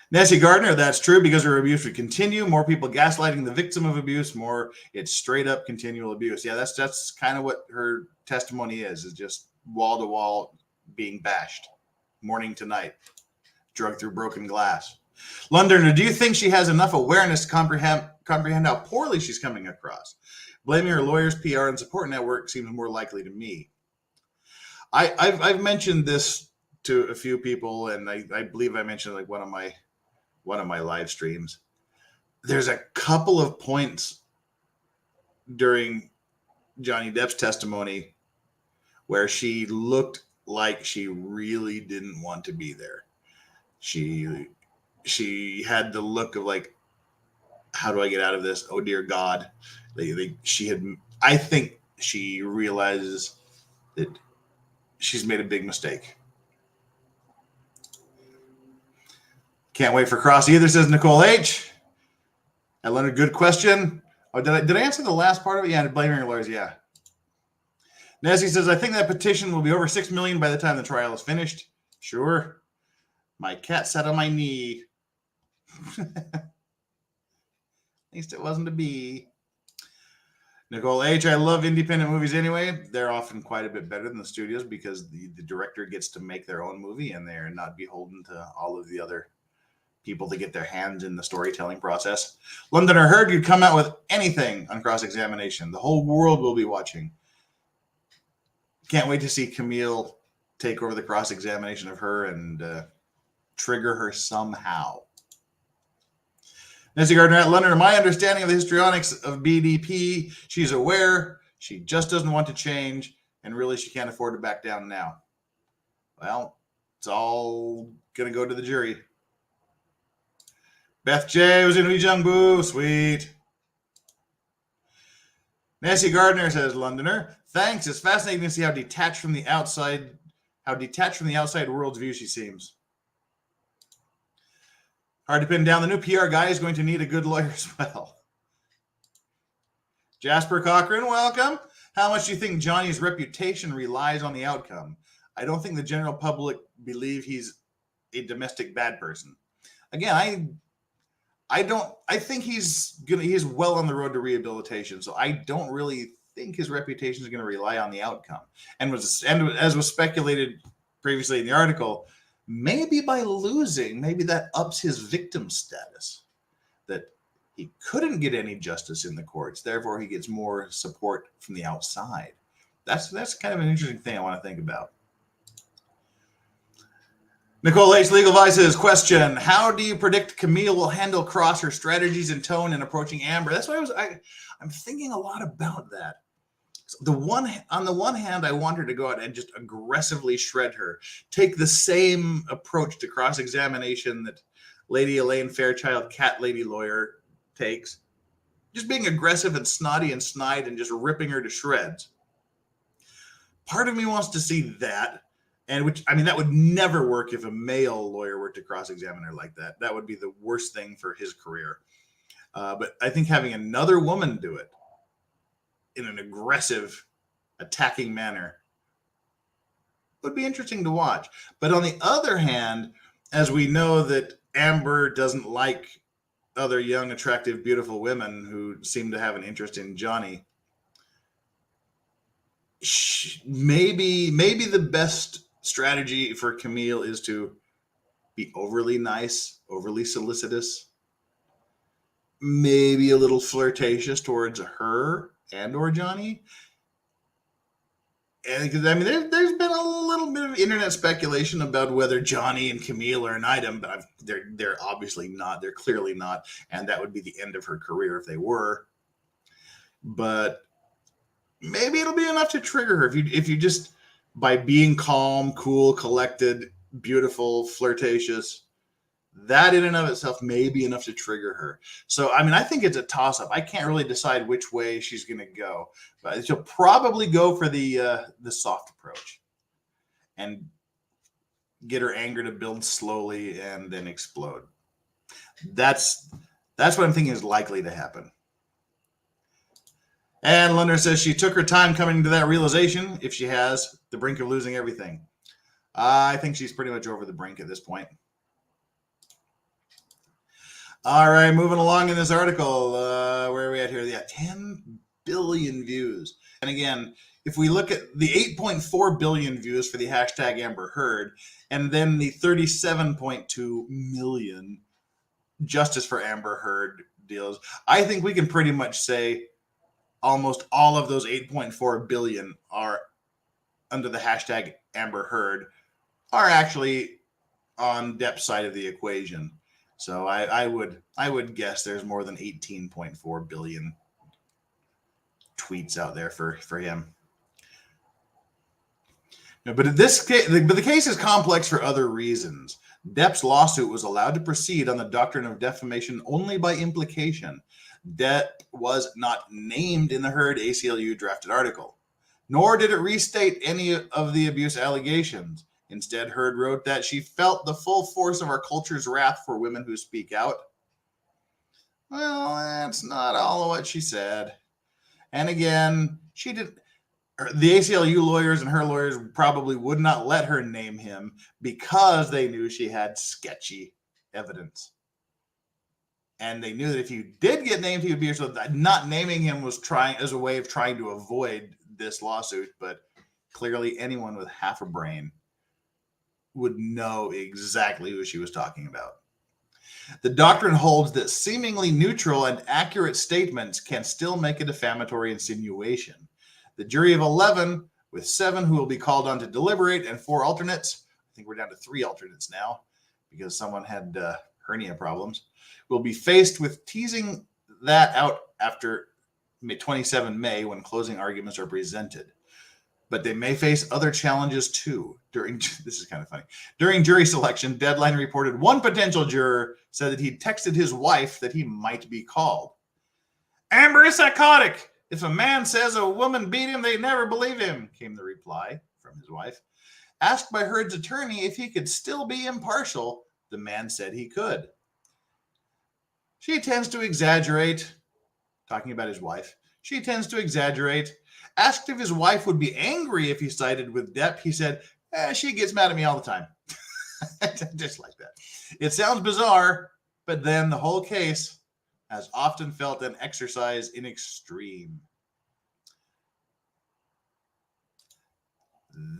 Nancy Gardner, that's true because her abuse would continue. More people gaslighting the victim of abuse, more it's straight up continual abuse. Yeah, that's kind of what her testimony is just wall to wall being bashed, morning to night, drugged through broken glass. Londoner, do you think she has enough awareness to comprehend how poorly she's coming across? Blaming her lawyers, PR, and support network seems more likely to me. I've mentioned this to a few people, and I believe I mentioned like one of my live streams. There's a couple of points during Johnny Depp's testimony where she looked like she really didn't want to be there. She had the look of like, how do I get out of this? Oh dear God. I think she realizes that she's made a big mistake. Can't wait for Cross either, says Nicole H. I learned a good question. Oh, did I answer the last part of it? Yeah, blaming your lawyers, yeah. Nessie says, I think that petition will be over 6 million by the time the trial is finished. Sure. My cat sat on my knee. At least it wasn't a bee. Nicole H, I love independent movies anyway. They're often quite a bit better than the studios because the director gets to make their own movie and they're not beholden to all of the other people to get their hands in the storytelling process. Londoner Heard, you'd come out with anything on cross-examination. The whole world will be watching. Can't wait to see Camille take over the cross-examination of her and trigger her somehow. Nancy Gardner at Londoner, my understanding of the histrionics of BDP, she's aware, she just doesn't want to change, and really she can't afford to back down now. Well, it's all going to go to the jury. Beth J was in Wee Jung-bu. Sweet. Nancy Gardner, says Londoner, thanks. It's fascinating to see how detached from the outside world's view she seems. Hard to pin down. The new PR guy is going to need a good lawyer as well. Jasper Cochran, welcome. How much do you think Johnny's reputation relies on the outcome? I don't think the general public believe he's a domestic bad person. Again, I think he's well on the road to rehabilitation. So I don't really think his reputation is going to rely on the outcome. And as was speculated previously in the article, maybe by losing, maybe that ups his victim status. That he couldn't get any justice in the courts, therefore he gets more support from the outside. That's kind of an interesting thing I want to think about. Nicole H. Legal Vices question: how do you predict Camille will handle Cross, her strategies and tone in approaching Amber? That's what I'm thinking a lot about that. On the one hand, I want her to go out and just aggressively shred her, take the same approach to cross-examination that Lady Elaine Fairchild, cat lady lawyer, takes, just being aggressive and snotty and snide and just ripping her to shreds. Part of me wants to see that, and that would never work if a male lawyer were to cross-examine her like that. That would be the worst thing for his career. But I think having another woman do it in an aggressive, attacking manner would be interesting to watch. But on the other hand, as we know that Amber doesn't like other young, attractive, beautiful women who seem to have an interest in Johnny, maybe the best strategy for Camille is to be overly nice, overly solicitous, maybe a little flirtatious towards her and or Johnny. And there's been a little bit of internet speculation about whether Johnny and Camille are an item, but they're obviously not. They're clearly not, and that would be the end of her career if they were. But maybe it'll be enough to trigger her if you just, by being calm, cool, collected, beautiful, flirtatious, that in and of itself may be enough to trigger her. So, I think it's a toss-up. I can't really decide which way she's going to go. But she'll probably go for the soft approach and get her anger to build slowly and then explode. That's what I'm thinking is likely to happen. And Lunder says she took her time coming to that realization, if she has, the brink of losing everything. I think she's pretty much over the brink at this point. All right, moving along in this article. Where are we at here? Yeah, 10 billion views. And again, if we look at the 8.4 billion views for the hashtag Amber Heard, and then the 37.2 million Justice for Amber Heard deals, I think we can pretty much say almost all of those 8.4 billion are under the hashtag Amber Heard are actually on Depp's side of the equation. So I would guess there's more than 18.4 billion tweets out there for him. No, but the case is complex for other reasons. Depp's lawsuit was allowed to proceed on the doctrine of defamation only by implication. Depp was not named in the Heard ACLU drafted article, nor did it restate any of the abuse allegations. Instead, Heard wrote that she felt the full force of our culture's wrath for women who speak out. Well, that's not all of what she said. And again, the ACLU lawyers and her lawyers probably would not let her name him because they knew she had sketchy evidence. And they knew that if you did get named, he would be, so not naming him was trying as a way of trying to avoid this lawsuit. But clearly anyone with half a brain would know exactly who she was talking about. The doctrine holds that seemingly neutral and accurate statements can still make a defamatory insinuation. The jury of 11, with 7 who will be called on to deliberate and 4 alternates, I think we're down to 3 alternates now because someone had hernia problems, will be faced with teasing that out after 27 May when closing arguments are presented. But they may face other challenges too. This is kind of funny. During jury selection, Deadline reported one potential juror said that he texted his wife that he might be called. Amber is psychotic. If a man says a woman beat him, they never believe him, came the reply from his wife. Asked by Heard's attorney if he could still be impartial, the man said he could. She tends to exaggerate, talking about his wife. She tends to exaggerate. Asked if his wife would be angry if he sided with Depp, he said, she gets mad at me all the time. Just like that. It sounds bizarre, but then the whole case has often felt an exercise in extreme.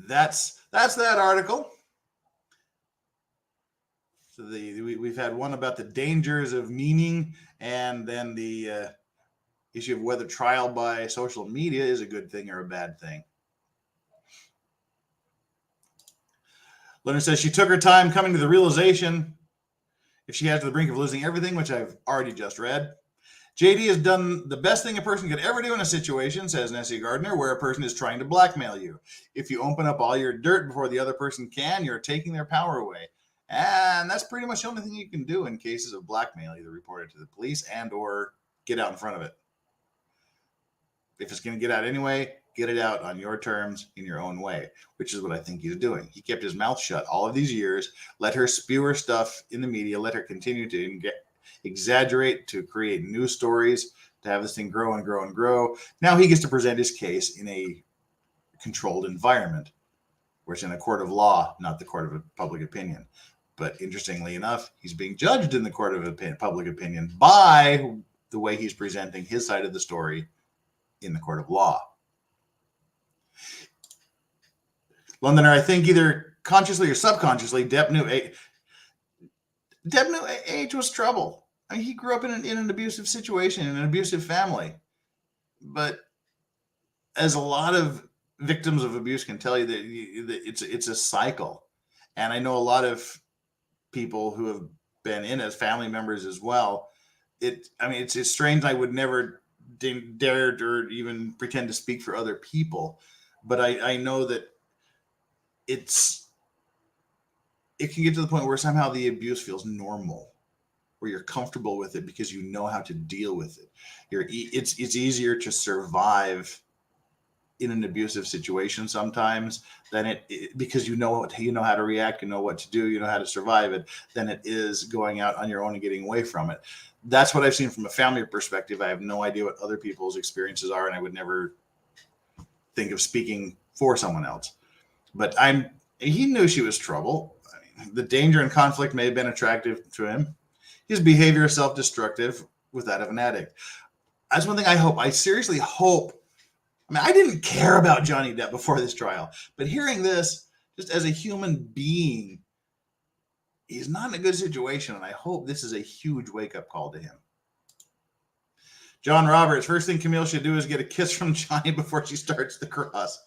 That's that article. So we've had one about the dangers of meaning, and then the issue of whether trial by social media is a good thing or a bad thing. Leonard says she took her time coming to the realization if she has to the brink of losing everything, which I've already just read. JD has done the best thing a person could ever do in a situation, says Nessie Gardner, where a person is trying to blackmail you. If you open up all your dirt before the other person can, you're taking their power away. And that's pretty much the only thing you can do in cases of blackmail, either report it to the police and or get out in front of it. If it's going to get out anyway, get it out on your terms in your own way, which is what I think he's doing. He kept his mouth shut all of these years, let her spew her stuff in the media, let her continue to exaggerate, to create new stories, to have this thing grow and grow and grow. Now he gets to present his case in a controlled environment, where it's in a court of law, not the court of public opinion. But interestingly enough, he's being judged in the court of public opinion by the way he's presenting his side of the story in the court of law. Londoner, I think either consciously or subconsciously, Depp knew age was trouble. I mean, he grew up in an abusive situation, in an abusive family. But as a lot of victims of abuse can tell you, that it's a cycle. And I know a lot of people who have been in as family members as well. It's strange. I would never dared or even pretend to speak for other people, but I know that it can get to the point where somehow the abuse feels normal, where you're comfortable with it because you know how to deal with it. It's easier to survive in an abusive situation sometimes than because you know how to react, you know what to do, you know how to survive it, than it is going out on your own and getting away from it. That's what I've seen from a family perspective. I have no idea what other people's experiences are, and I would never think of speaking for someone else. But he knew she was trouble. I mean, the danger and conflict may have been attractive to him. His behavior is self-destructive with that of an addict. That's one thing I hope. I seriously hope. I mean, I didn't care about Johnny Depp before this trial, but hearing this, just as a human being, he's not in a good situation, and I hope this is a huge wake-up call to him. John Roberts, first thing Camille should do is get a kiss from Johnny before she starts the cross.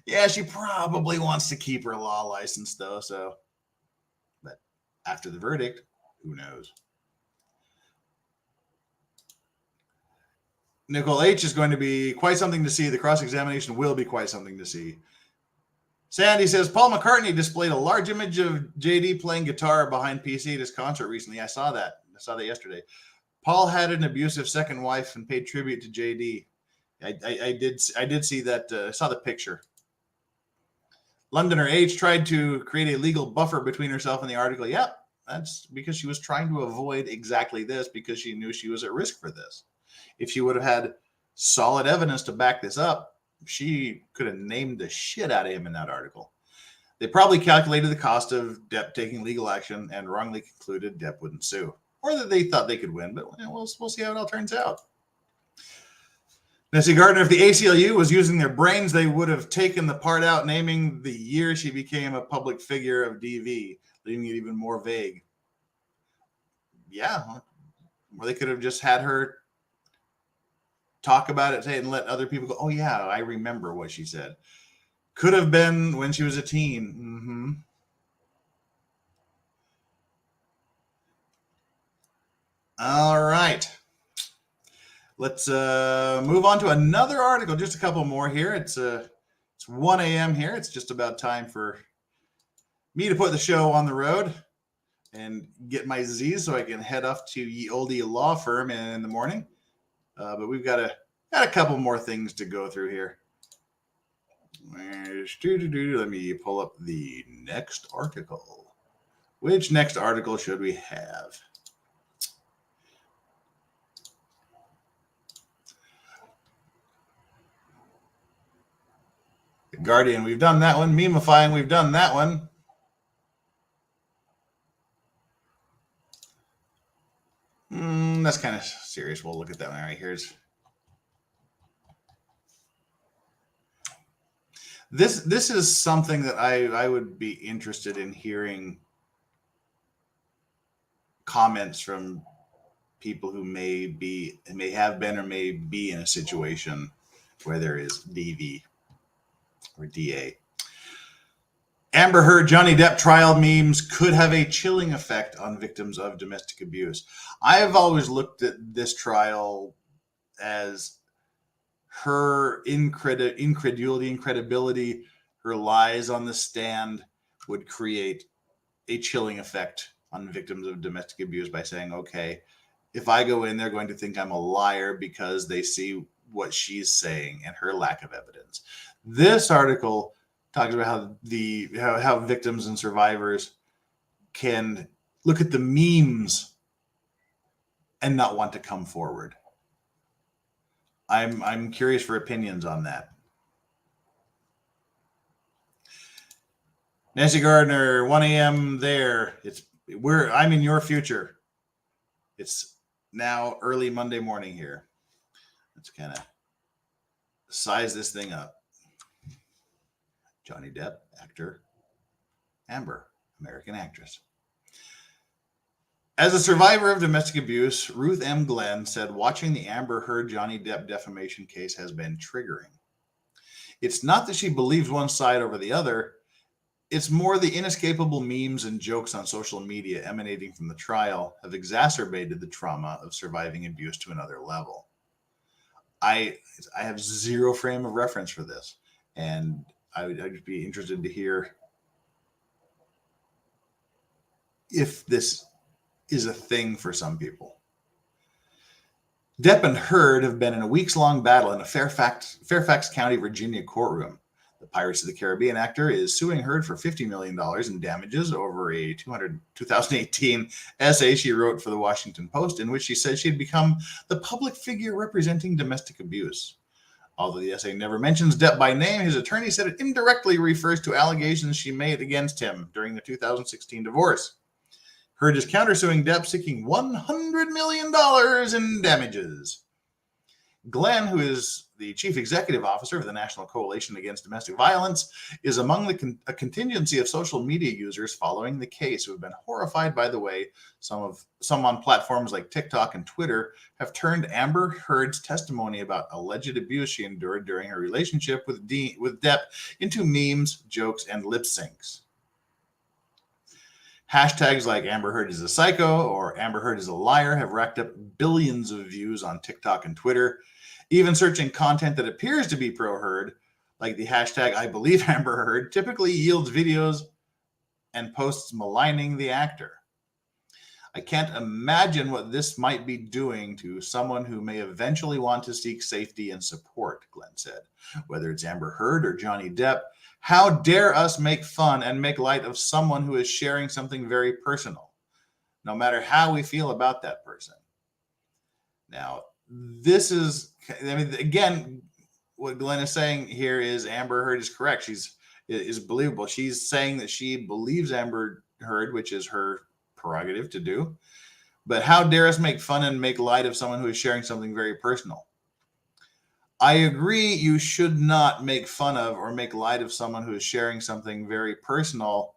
Yeah, she probably wants to keep her law license, though, so. But after the verdict, who knows? Nicole H. is going to be quite something to see. The cross-examination will be quite something to see. Sandy says, Paul McCartney displayed a large image of JD playing guitar behind PC at his concert recently. I saw that. Yesterday. Paul had an abusive second wife and paid tribute to JD. I did see that. Saw the picture. Londoner H tried to create a legal buffer between herself and the article. Yep, that's because she was trying to avoid exactly this, because she knew she was at risk for this. If she would have had solid evidence to back this up, she could have named the shit out of him in that article. They probably calculated the cost of Depp taking legal action and wrongly concluded Depp wouldn't sue, or that they thought they could win, but we'll see how it all turns out. Nessie Gardner, if the ACLU was using their brains, they would have taken the part out naming the year she became a public figure of DV, leaving it even more vague. Yeah, or they could have just had her talk about it, and let other people go, oh yeah, I remember what she said. Could have been when she was a teen. Mm-hmm. All right. Let's move on to another article. Just a couple more here. It's 1 a.m. here. It's just about time for me to put the show on the road and get my Z's so I can head off to Ye Olde Law Firm in the morning. But we've got a couple more things to go through here. Let me pull up the next article. Which next article should we have? The Guardian, we've done that one. Memifying, we've done that one. That's kind of serious. We'll look at that one right here. This is something that I would be interested in hearing comments from people who may have been or may be in a situation where there is DV or DA. Amber Heard Johnny Depp trial memes could have a chilling effect on victims of domestic abuse. I have always looked at this trial as her incredibility, her lies on the stand would create a chilling effect on victims of domestic abuse by saying, okay, if I go in, they're going to think I'm a liar because they see what she's saying and her lack of evidence. This article talks about how victims and survivors can look at the memes and not want to come forward. I'm curious for opinions on that. Nancy Gardner, 1 a.m. there. I'm in your future. It's now early Monday morning here. Let's kind of size this thing up. Johnny Depp, actor. Amber, American actress. As a survivor of domestic abuse, Ruth M. Glenn said watching the Amber Heard Johnny Depp defamation case has been triggering. It's not that she believes one side over the other. It's more the inescapable memes and jokes on social media emanating from the trial have exacerbated the trauma of surviving abuse to another level. I have zero frame of reference for this, and I'd be interested to hear if this is a thing for some people. Depp and Heard have been in a weeks-long battle in a Fairfax County, Virginia courtroom. The Pirates of the Caribbean actor is suing Heard for $50 million in damages over a 2018 essay she wrote for the Washington Post, in which she said she had become the public figure representing domestic abuse. Although the essay never mentions Depp by name, his attorney said it indirectly refers to allegations she made against him during the 2016 divorce. Heard is countersuing Depp, seeking $100 million in damages. Glenn, who is the chief executive officer of the National Coalition Against Domestic Violence, is among a contingency of social media users following the case who have been horrified by the way some on platforms like TikTok and Twitter have turned Amber Heard's testimony about alleged abuse she endured during her relationship with Depp into memes, jokes, and lip syncs. Hashtags like Amber Heard is a psycho or Amber Heard is a liar have racked up billions of views on TikTok and Twitter. Even searching content that appears to be pro-Heard, like the hashtag I believe Amber Heard, typically yields videos and posts maligning the actor. I can't imagine what this might be doing to someone who may eventually want to seek safety and support, Glenn said. Whether it's Amber Heard or Johnny Depp, how dare us make fun and make light of someone who is sharing something very personal, no matter how we feel about that person. Now, this is, again, what Glenn is saying here is Amber Heard is correct. Is believable. She's saying that she believes Amber Heard, which is her prerogative to do. But how dare us make fun and make light of someone who is sharing something very personal? I agree you should not make fun of or make light of someone who is sharing something very personal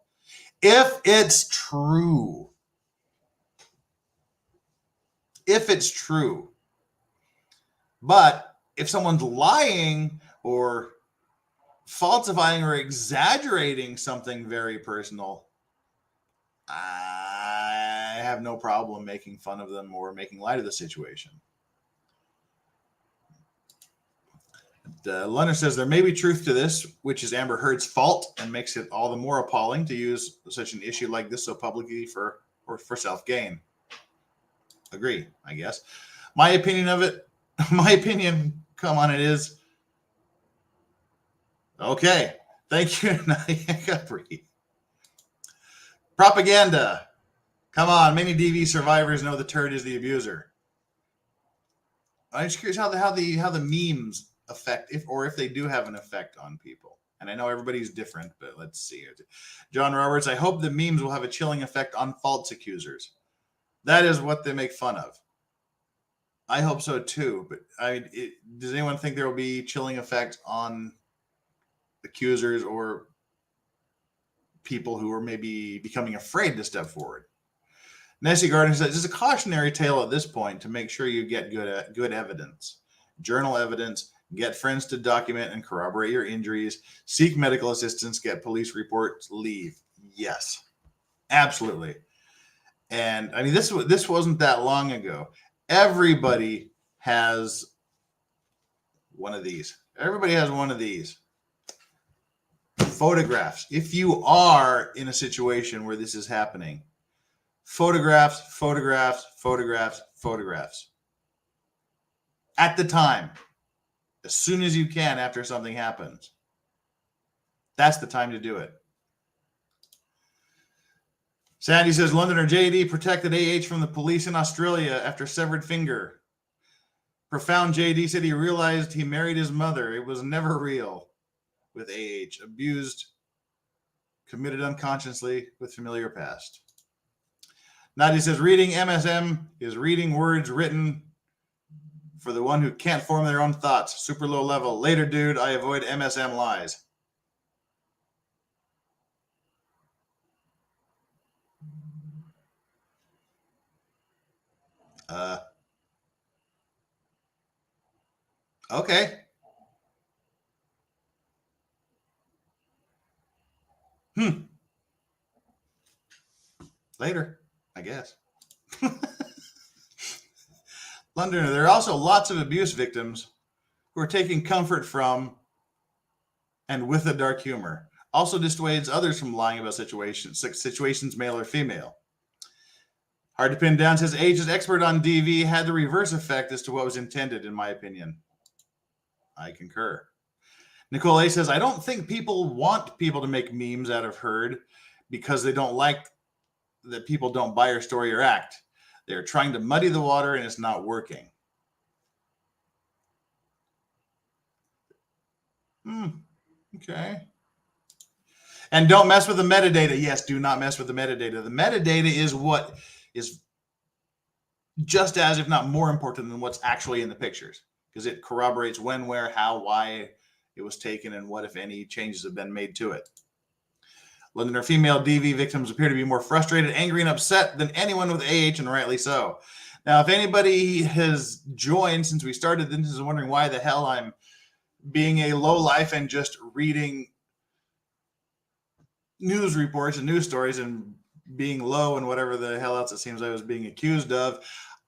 if it's true. If it's true. But if someone's lying or falsifying or exaggerating something very personal, I have no problem making fun of them or making light of the situation. Leonard says there may be truth to this, which is Amber Heard's fault and makes it all the more appalling to use such an issue like this so publicly for self-gain. Agree, I guess. My opinion, come on, it is. Okay. Thank you, Nadia Capri. Propaganda. Come on, many DV survivors know the turd is the abuser. I'm just curious how the memes affect, if they do have an effect on people. And I know everybody's different, but let's see. John Roberts, I hope the memes will have a chilling effect on false accusers. That is what they make fun of. I hope so too. But does anyone think there will be chilling effect on accusers or people who are maybe becoming afraid to step forward? Nessie Gardner says it's a cautionary tale at this point to make sure you get good evidence, journal evidence, get friends to document and corroborate your injuries, seek medical assistance, get police reports, leave. Yes, absolutely. And I mean, this wasn't that long ago. Everybody has one of these. Everybody has one of these. Photographs. If you are in a situation where this is happening, photographs, photographs, photographs, photographs. At the time, as soon as you can after something happens. That's the time to do it. Sandy says, Londoner JD protected AH from the police in Australia after severed finger. Profound JD said he realized he married his mother. It was never real with AH. Abused, committed unconsciously with familiar past. Nadia says, reading MSM is reading words written for the one who can't form their own thoughts. Super low level. Later, dude, I avoid MSM lies. Okay. Later, I guess. Londoner, there are also lots of abuse victims who are taking comfort from and with a dark humor. Also dissuades others from lying about situations male or female. Hard to pin down says Age's expert on DV had the reverse effect as to what was intended, in my opinion. I concur. Nicole A says, I don't think people want people to make memes out of Heard because they don't like that people don't buy her story or act. They're trying to muddy the water and it's not working. Okay. And don't mess with the metadata. Yes, do not mess with the metadata. The metadata is what is just as, if not more important than what's actually in the pictures, because it corroborates when, where, how, why it was taken, and what, if any, changes have been made to it. Londoner female DV victims appear to be more frustrated, angry, and upset than anyone with AH, and rightly so. Now, if anybody has joined since we started, then is wondering why the hell I'm being a lowlife and just reading news reports and news stories and being low and whatever the hell else it seems I was being accused of.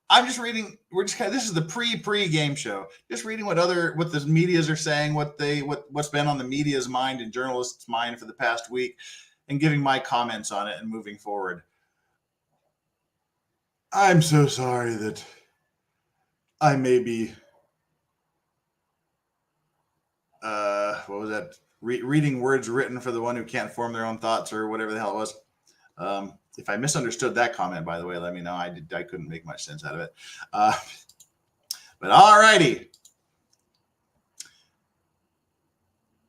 I'm just reading. This is the pre-game show. Just reading what the medias are saying, what's been on the media's mind and journalists' mind for the past week, and giving my comments on it and moving forward. I'm so sorry that I may be what was that? Reading words written for the one who can't form their own thoughts, or whatever the hell it was. If I misunderstood that comment, by the way, let me know. I couldn't make much sense out of it. But all righty.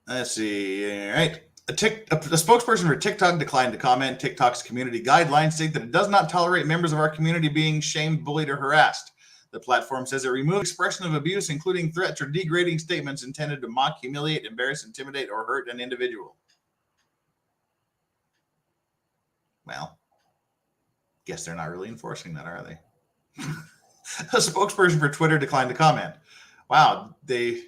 Let's see. All right. A spokesperson for TikTok declined to comment. TikTok's community guidelines state that it does not tolerate members of our community being shamed, bullied, or harassed. The platform says it removes expression of abuse, including threats or degrading statements intended to mock, humiliate, embarrass, intimidate, or hurt an individual. Well, guess they're not really enforcing that, are they? A spokesperson for Twitter declined to comment. Wow, they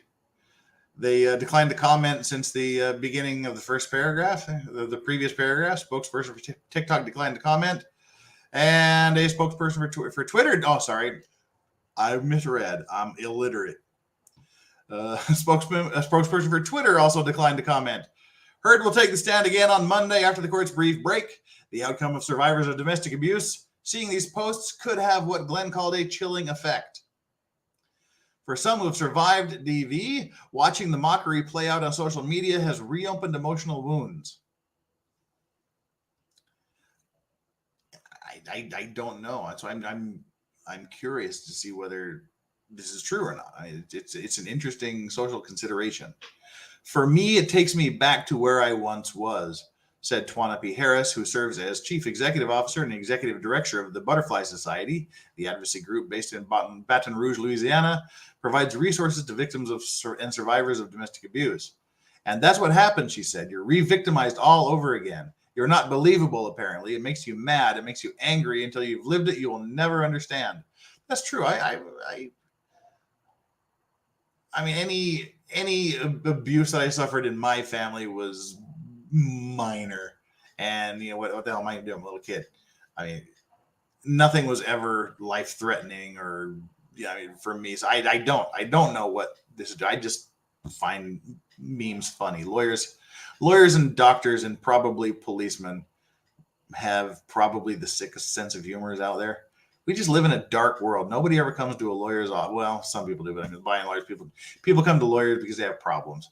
declined to comment since the beginning of the first paragraph, the previous paragraph. Spokesperson for TikTok declined to comment, and a spokesperson for Twitter. Oh, sorry, I misread. I'm illiterate. A spokesperson for Twitter also declined to comment. Heard will take the stand again on Monday after the court's brief break. The outcome of survivors of domestic abuse. Seeing these posts could have what Glenn called a chilling effect. For some who have survived DV, watching the mockery play out on social media has reopened emotional wounds. I don't know. So I'm curious to see whether this is true or not. It's an interesting social consideration. For me, it takes me back to where I once was. said Twana P. Harris, who serves as Chief Executive Officer and Executive Director of the Butterfly Society. The advocacy group based in Baton Rouge, Louisiana, provides resources to victims and survivors of domestic abuse. And that's what happens, she said. You're re-victimized all over again. You're not believable, apparently. It makes you mad. It makes you angry. Until you've lived it, you will never understand. That's true. I mean, any abuse that I suffered in my family was minor. And, you know, what the hell am I doing? I'm a little kid. I mean, nothing was ever life-threatening or, yeah, I mean, for me. So I don't know what this is. I just find memes funny. Lawyers and doctors and probably policemen have probably the sickest sense of humor out there. We just live in a dark world. Nobody ever comes to a lawyer's office. Well, some people do, but I mean, by and large, people come to lawyers because they have problems.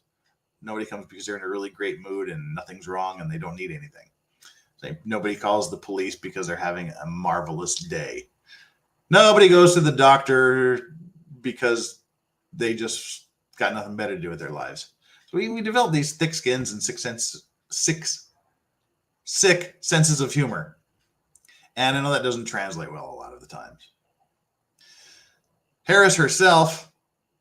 Nobody comes because they're in a really great mood and nothing's wrong and they don't need anything. Nobody calls the police because they're having a marvelous day. Nobody goes to the doctor because they just got nothing better to do with their lives. So we develop these thick skins and sick senses of humor. And I know that doesn't translate well a lot of the times. Harris herself,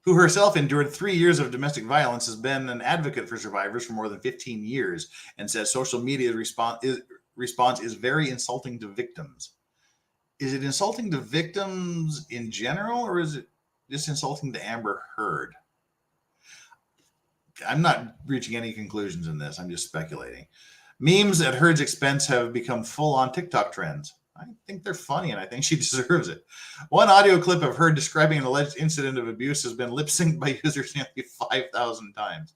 who herself endured 3 years of domestic violence, has been an advocate for survivors for more than 15 years and says social media's response is very insulting to victims. Is it insulting to victims in general, or is it just insulting to Amber Heard? I'm not reaching any conclusions in this. I'm just speculating. Memes at Heard's expense have become full-on TikTok trends. I think they're funny, and I think she deserves it. One audio clip of Heard describing an alleged incident of abuse has been lip-synced by users nearly 5,000 times.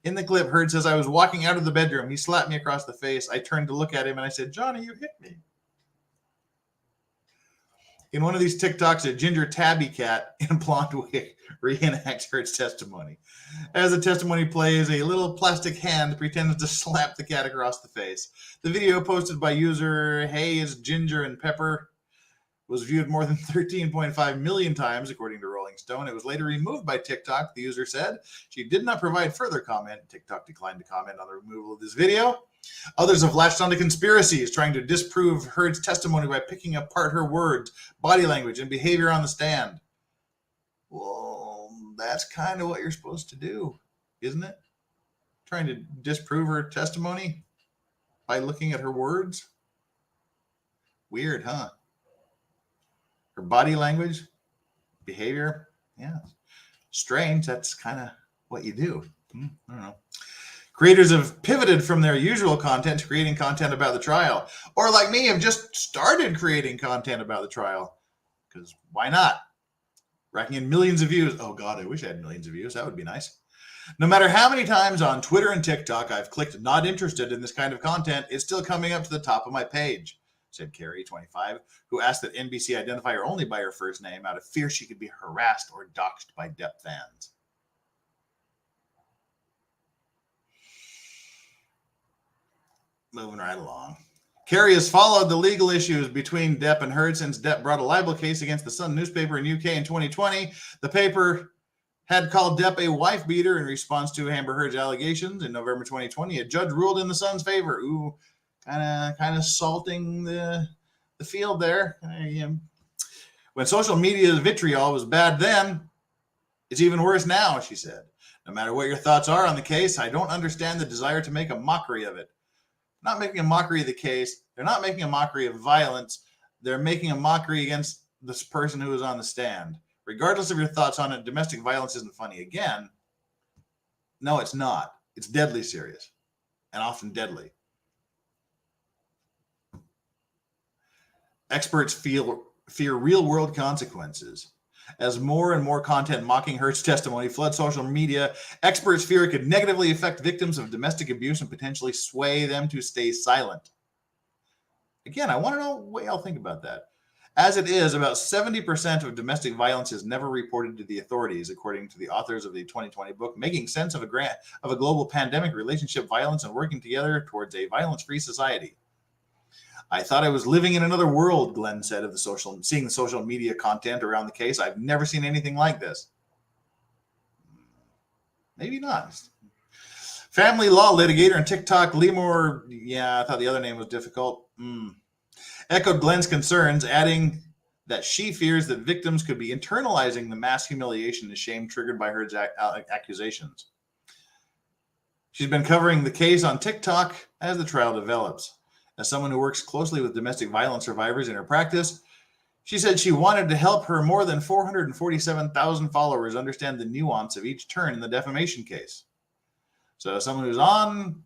In the clip, Heard says, "I was walking out of the bedroom. He slapped me across the face. I turned to look at him, and I said, 'Johnny, you hit me.'" In one of these TikToks, a ginger tabby cat in a blonde wig reenacts Heard's testimony. As the testimony plays, a little plastic hand pretends to slap the cat across the face. The video, posted by user Hey is Ginger and Pepper, was viewed more than 13.5 million times, according to Rolling Stone. It was later removed by TikTok, the user said. She did not provide further comment. TikTok declined to comment on the removal of this video. Others have latched onto conspiracies, trying to disprove Heard's testimony by picking apart her words, body language, and behavior on the stand. Well, that's kind of what you're supposed to do, isn't it? Trying to disprove her testimony by looking at her words? Weird, huh? Her body language, behavior, yeah. Strange, that's kind of what you do. I don't know. Creators have pivoted from their usual content to creating content about the trial. Or like me, have just started creating content about the trial. Because why not? Racking in millions of views. Oh God, I wish I had millions of views. That would be nice. No matter how many times on Twitter and TikTok I've clicked not interested in this kind of content, it's still coming up to the top of my page, said Carrie, 25, who asked that NBC identify her only by her first name out of fear she could be harassed or doxxed by Depp fans. Moving right along. Carrie has followed the legal issues between Depp and Heard since Depp brought a libel case against the Sun newspaper in UK in 2020. The paper had called Depp a wife beater in response to Amber Heard's allegations. In November 2020, a judge ruled in the Sun's favor. Ooh, kind of salting the field there. When social media's vitriol was bad then, it's even worse now, she said. No matter what your thoughts are on the case, I don't understand the desire to make a mockery of it. Not making a mockery of the case. They're not making a mockery of violence. They're making a mockery against this person who is on the stand. Regardless of your thoughts on it, domestic violence isn't funny. Again, no, it's not. It's deadly serious and often deadly. Experts fear real-world consequences. As more and more content mocking Heard's testimony floods social media, experts fear it could negatively affect victims of domestic abuse and potentially sway them to stay silent. Again, I want to know what y'all think about that. As it is, about 70% of domestic violence is never reported to the authorities, according to the authors of the 2020 book, Making Sense of a Global Pandemic, Relationship Violence, and Working Together Towards a Violence-Free Society. I thought I was living in another world, Glenn said of seeing the social media content around the case. I've never seen anything like this. Maybe not. Family law litigator and TikTok Lemur, I thought the other name was difficult, echoed Glenn's concerns, adding that she fears that victims could be internalizing the mass humiliation and shame triggered by her accusations. She's been covering the case on TikTok as the trial develops. As someone who works closely with domestic violence survivors in her practice, she said she wanted to help her more than 447,000 followers understand the nuance of each turn in the defamation case. So someone who's on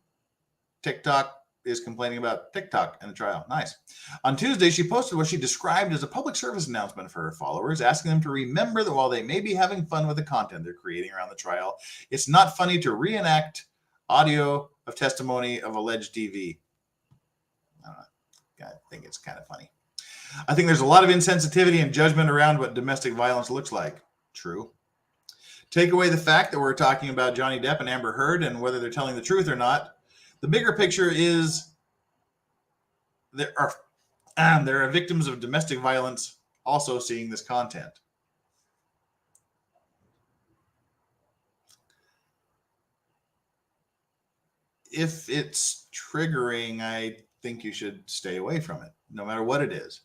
TikTok is complaining about TikTok in the trial. Nice. On Tuesday, she posted what she described as a public service announcement for her followers, asking them to remember that while they may be having fun with the content they're creating around the trial, it's not funny to reenact audio of testimony of alleged DV. I don't know. I think it's kind of funny. I think there's a lot of insensitivity and judgment around what domestic violence looks like. True. Take away the fact that we're talking about Johnny Depp and Amber Heard and whether they're telling the truth or not. The bigger picture is there are victims of domestic violence also seeing this content. If it's triggering, I think you should stay away from it, no matter what it is.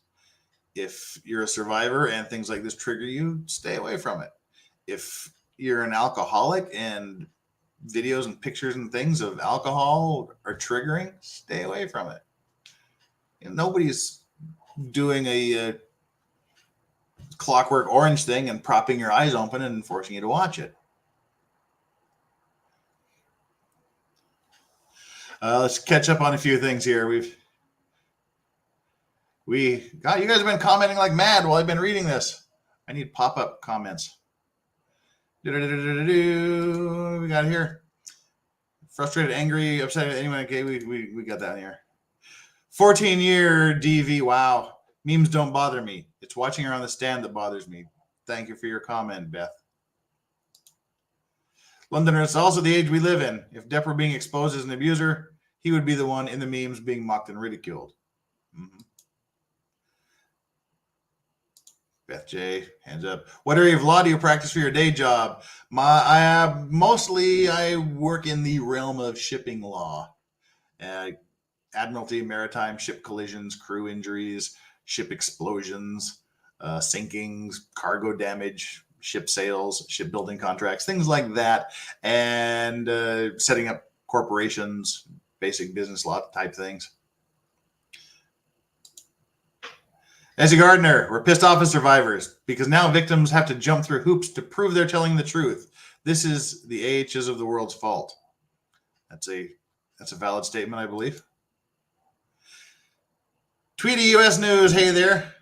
If you're a survivor and things like this trigger you, stay away from it. If you're an alcoholic and videos and pictures and things of alcohol are triggering, stay away from it. Nobody's doing a Clockwork Orange thing and propping your eyes open and forcing you to watch it. Let's catch up on a few things here. You guys have been commenting like mad while I've been reading this. I need pop-up comments. What do we got here? Frustrated, angry, upset. Anyone? Okay, we got that here. 14-year DV. Wow. Memes don't bother me. It's watching her on the stand that bothers me. Thank you for your comment, Beth. Londoner, it's also the age we live in. If Depp were being exposed as an abuser, he would be the one in the memes being mocked and ridiculed. Mm-hmm. Beth J, hands up. What area of law do you practice for your day job? Mostly I work in the realm of shipping law. Admiralty, maritime, ship collisions, crew injuries, ship explosions, sinkings, cargo damage, ship sales, shipbuilding contracts, things like that, and setting up corporations, basic business law type things. Nancy Gardner, we're pissed off as survivors because now victims have to jump through hoops to prove they're telling the truth. This is the AHs of the world's fault. That's a valid statement, I believe. Tweety U.S. News, hey there.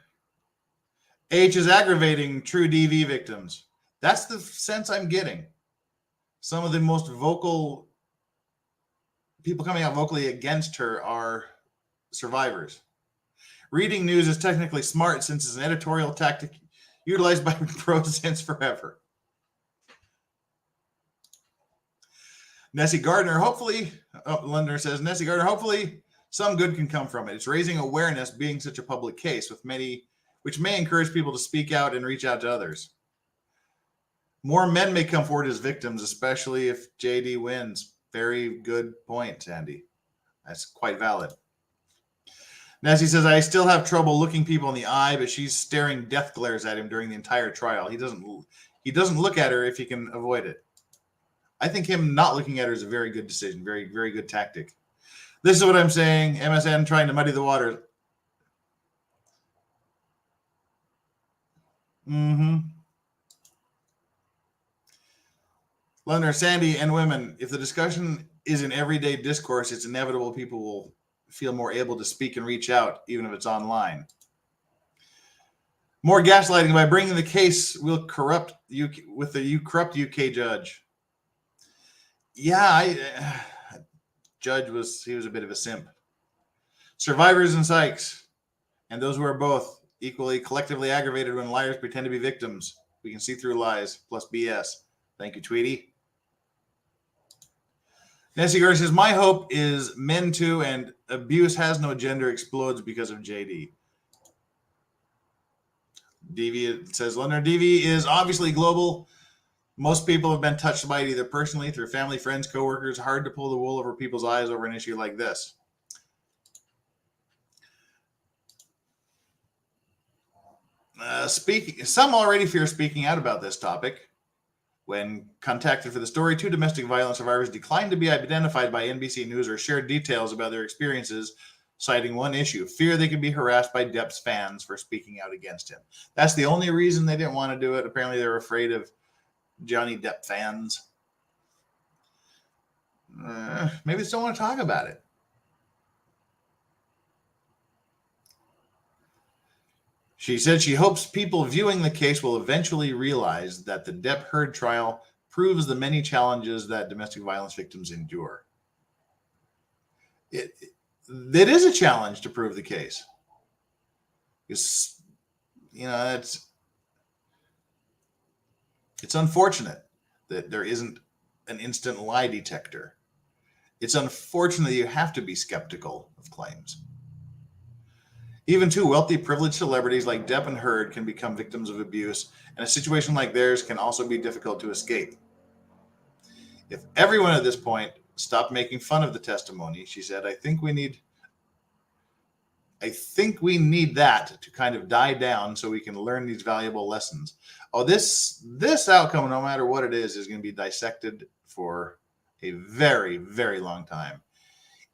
AH is aggravating true DV victims. That's the sense I'm getting. Some of the most vocal people coming out vocally against her are survivors. Reading news is technically smart since it's an editorial tactic utilized by pros since forever. Nessie Gardner, hopefully, Londner says, Nessie Gardner, hopefully some good can come from it. It's raising awareness being such a public case which may encourage people to speak out and reach out to others. More men may come forward as victims, especially if JD wins. Very good point, Sandy. That's quite valid. Nessie says, I still have trouble looking people in the eye, but she's staring death glares at him during the entire trial. He doesn't look at her if he can avoid it. I think him not looking at her is a very good decision, very, very good tactic. This is what I'm saying. MSN trying to muddy the water. London, Sandy, and women, if the discussion is in everyday discourse, it's inevitable people will feel more able to speak and reach out, even if it's online. More gaslighting by bringing the case will corrupt you with the corrupt UK judge. Yeah, judge was a bit of a simp. Survivors and psychs, and those who are both equally collectively aggravated when liars pretend to be victims. We can see through lies plus BS. Thank you, Tweety. Nancy Garcia says, my hope is men too, and abuse has no gender explodes because of JD. DV says, London, DV is obviously global. Most people have been touched by it either personally, through family, friends, coworkers. Hard to pull the wool over people's eyes over an issue like this. Some already fear speaking out about this topic. When contacted for the story, 2 domestic violence survivors declined to be identified by NBC News or shared details about their experiences, citing one issue: fear they could be harassed by Depp's fans for speaking out against him. That's the only reason they didn't want to do it. Apparently, they're afraid of Johnny Depp fans. Maybe they just don't want to talk about it. She said she hopes people viewing the case will eventually realize that the Depp Heard trial proves the many challenges that domestic violence victims endure. It is a challenge to prove the case. It's, it's unfortunate that there isn't an instant lie detector. It's unfortunate that you have to be skeptical of claims. Even 2 wealthy, privileged celebrities like Depp and Heard can become victims of abuse, and a situation like theirs can also be difficult to escape. If everyone at this point stopped making fun of the testimony, she said, I think we need that to kind of die down so we can learn these valuable lessons. Oh, this outcome, no matter what it is going to be dissected for a very, very long time.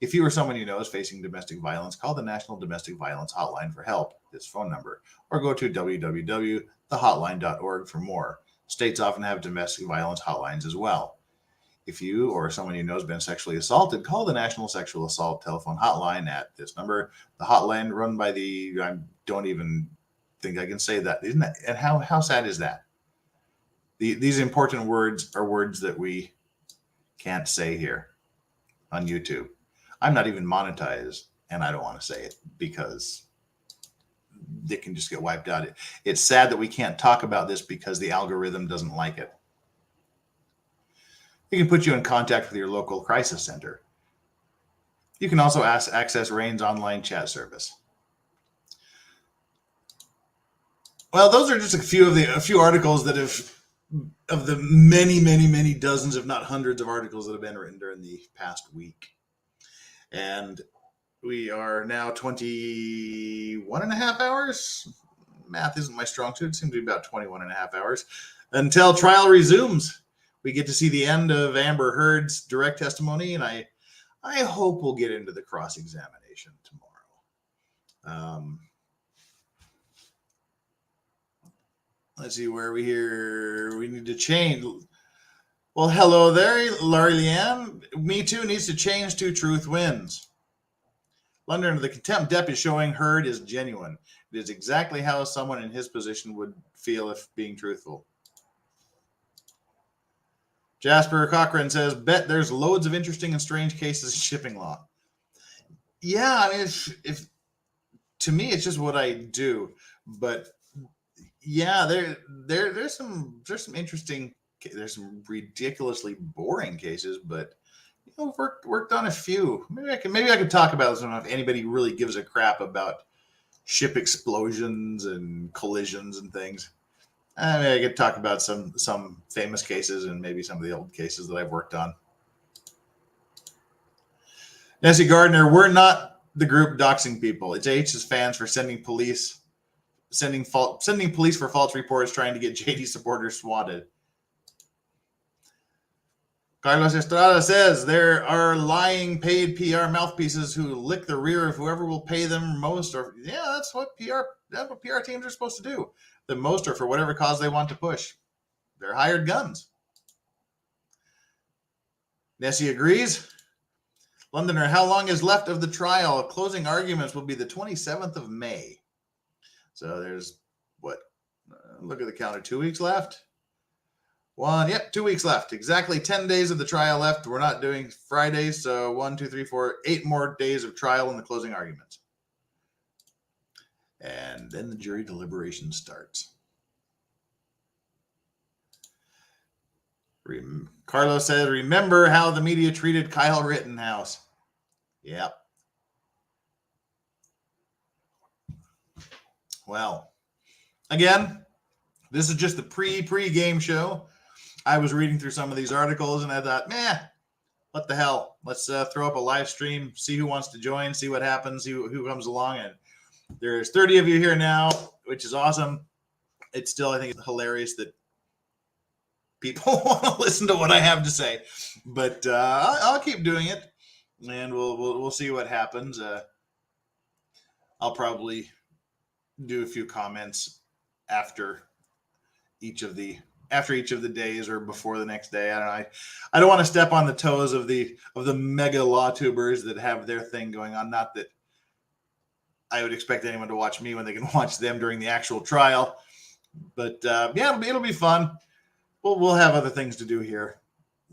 If you or someone you know is facing domestic violence, call the National Domestic Violence Hotline for help, this phone number, or go to www.thehotline.org for more. States often have domestic violence hotlines as well. If you or someone you know has been sexually assaulted, call the National Sexual Assault Telephone Hotline at this number. The hotline run by I don't even think I can say that. Isn't that, and how sad is that? These important words are words that we can't say here on YouTube. I'm not even monetized, and I don't want to say it because they can just get wiped out. It's sad that we can't talk about this because the algorithm doesn't like it. It can put you in contact with your local crisis center. You can also access RAIN's online chat service. Well, those are just a few articles that have, of the many, many, many dozens, if not hundreds of articles that have been written during the past week. And we are now 21 and a half hours. Math isn't my strong suit. It seems to be about 21 and a half hours until trial resumes. We get to see the end of Amber Heard's direct testimony, and I hope we'll get into the cross-examination tomorrow. Let's see where we need to change. Well, hello there, Laurie Leanne. Me Too needs to change to truth wins. London, the contempt Depp is showing Heard is genuine. It is exactly how someone in his position would feel if being truthful. Jasper Cochran says, bet there's loads of interesting and strange cases in shipping law. Yeah, I mean, if to me, it's just what I do. But yeah, there's some interesting, there's some ridiculously boring cases, but worked on a few. Maybe I could talk about this if anybody really gives a crap about ship explosions and collisions and things. I mean, I could talk about some famous cases and maybe some of the old cases that I've worked on. Nancy Gardner, we're not the group doxing people. It's H's fans for sending police for false reports, trying to get JD supporters swatted. Carlos Estrada says there are lying paid PR mouthpieces who lick the rear of whoever will pay them most. Or that's what PR teams are supposed to do. The most, or for whatever cause they want to push. They're hired guns. Nessie agrees. Londoner, how long is left of the trial? Closing arguments will be the 27th of May. So there's look at the counter, 2 weeks left. 2 weeks left. Exactly 10 days of the trial left. We're not doing Fridays, so 1, 2, 3, 4, 8 more days of trial and the closing arguments. And then the jury deliberation starts. Carlos says, remember how the media treated Kyle Rittenhouse. Yep. Well, again, this is just the pre-game show. I was reading through some of these articles and I thought, what the hell? Let's throw up a live stream, see who wants to join, see what happens, see who comes along. And there's 30 of you here now, which is awesome. It's still, I think it's hilarious that people want to listen to what I have to say, but I'll keep doing it, and we'll see what happens. I'll probably do a few comments after each of the days or before the next day. I don't want to step on the toes of the mega law tubers that have their thing going on. Not that I would expect anyone to watch me when they can watch them during the actual trial, but yeah, it'll be fun. We'll have other things to do here.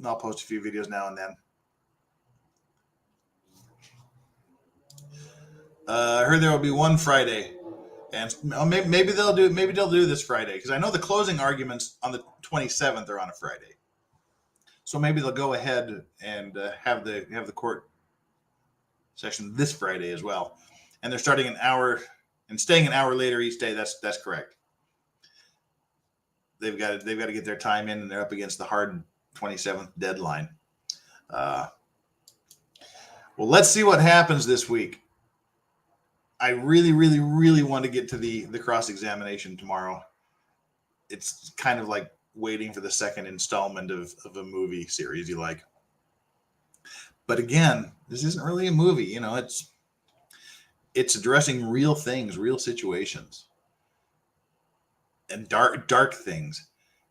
I'll post a few videos now and then. I heard there will be one Friday, and maybe they'll do this Friday, because I know the closing arguments on the 27th are on a Friday. So maybe they'll go ahead and have the court session this Friday as well. And they're starting an hour and staying an hour later each day. That's correct. They've got to get their time in, and they're up against the hard 27th deadline. Well, let's see what happens this week. I really, really, really want to get to the cross-examination tomorrow. It's kind of like waiting for the second installment of a movie series you like. But again, this isn't really a movie. You know, it's addressing real things, real situations, and dark things.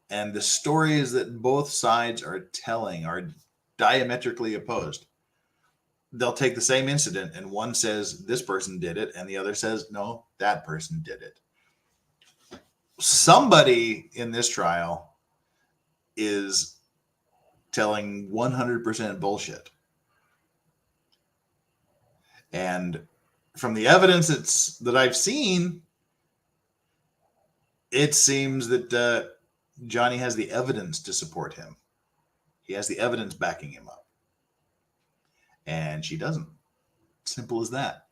And the stories that both sides are telling are diametrically opposed. They'll take the same incident, and one says this person did it, and the other says, no, that person did it. Somebody in this trial is telling 100% bullshit. And from the evidence that I've seen, it seems that Johnny has the evidence to support him. He has the evidence backing him up. And she doesn't. Simple as that.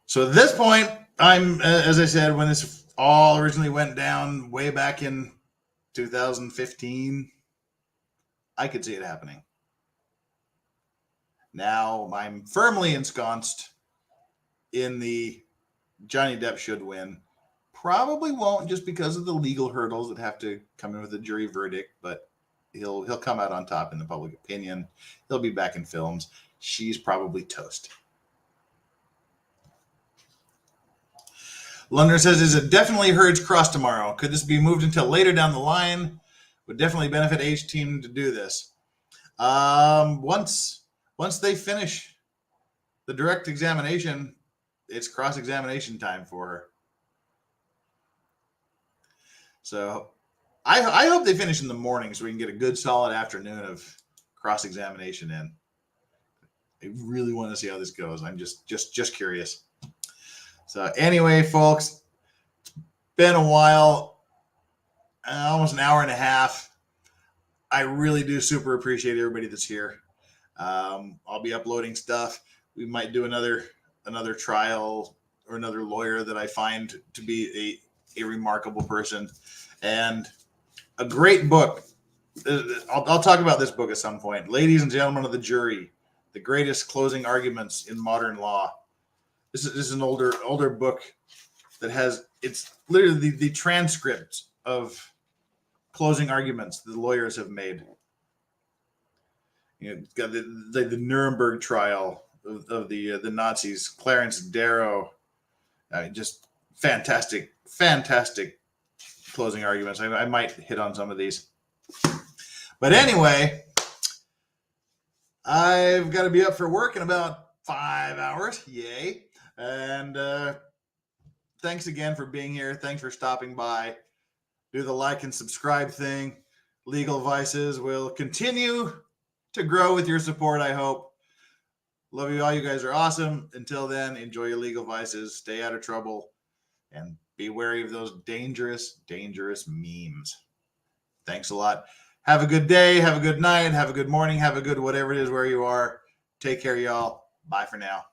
So at this point, I'm, as I said, when this all originally went down way back in 2015, I could see it happening. Now I'm firmly ensconced in the Johnny Depp should win. Probably won't, just because of the legal hurdles that have to come in with a jury verdict, but he'll come out on top in the public opinion. He'll be back in films. She's probably toast. London says, is it definitely Herd's cross tomorrow? Could this be moved until later down the line? Would definitely benefit H team to do this. Once they finish the direct examination, it's cross-examination time for her. So I hope they finish in the morning so we can get a good solid afternoon of cross-examination in. I really want to see how this goes. I'm just curious. So anyway, folks, it's been a while, almost an hour and a half. I really do super appreciate everybody that's here. I'll be uploading stuff. We might do another trial or another lawyer that I find to be a remarkable person and a great book. I'll talk about this book at some point. Ladies and Gentlemen of the Jury, the greatest closing arguments in modern law. This is an older book that has, it's literally the transcript of closing arguments the lawyers have made. You know, it's got the Nuremberg trial of the Nazis, Clarence Darrow. Just fantastic closing arguments. I might hit on some of these. But anyway, I've got to be up for work in about 5 hours. Yay. And thanks again for being here. Thanks for stopping by. Do the like and subscribe thing. Legal Vices will continue to grow with your support, I hope. Love you all. You guys are awesome. Until then, enjoy your legal vices. Stay out of trouble. And be wary of those dangerous memes. Thanks a lot. Have a good day. Have a good night. Have a good morning. Have a good whatever it is where you are. Take care, y'all. Bye for now.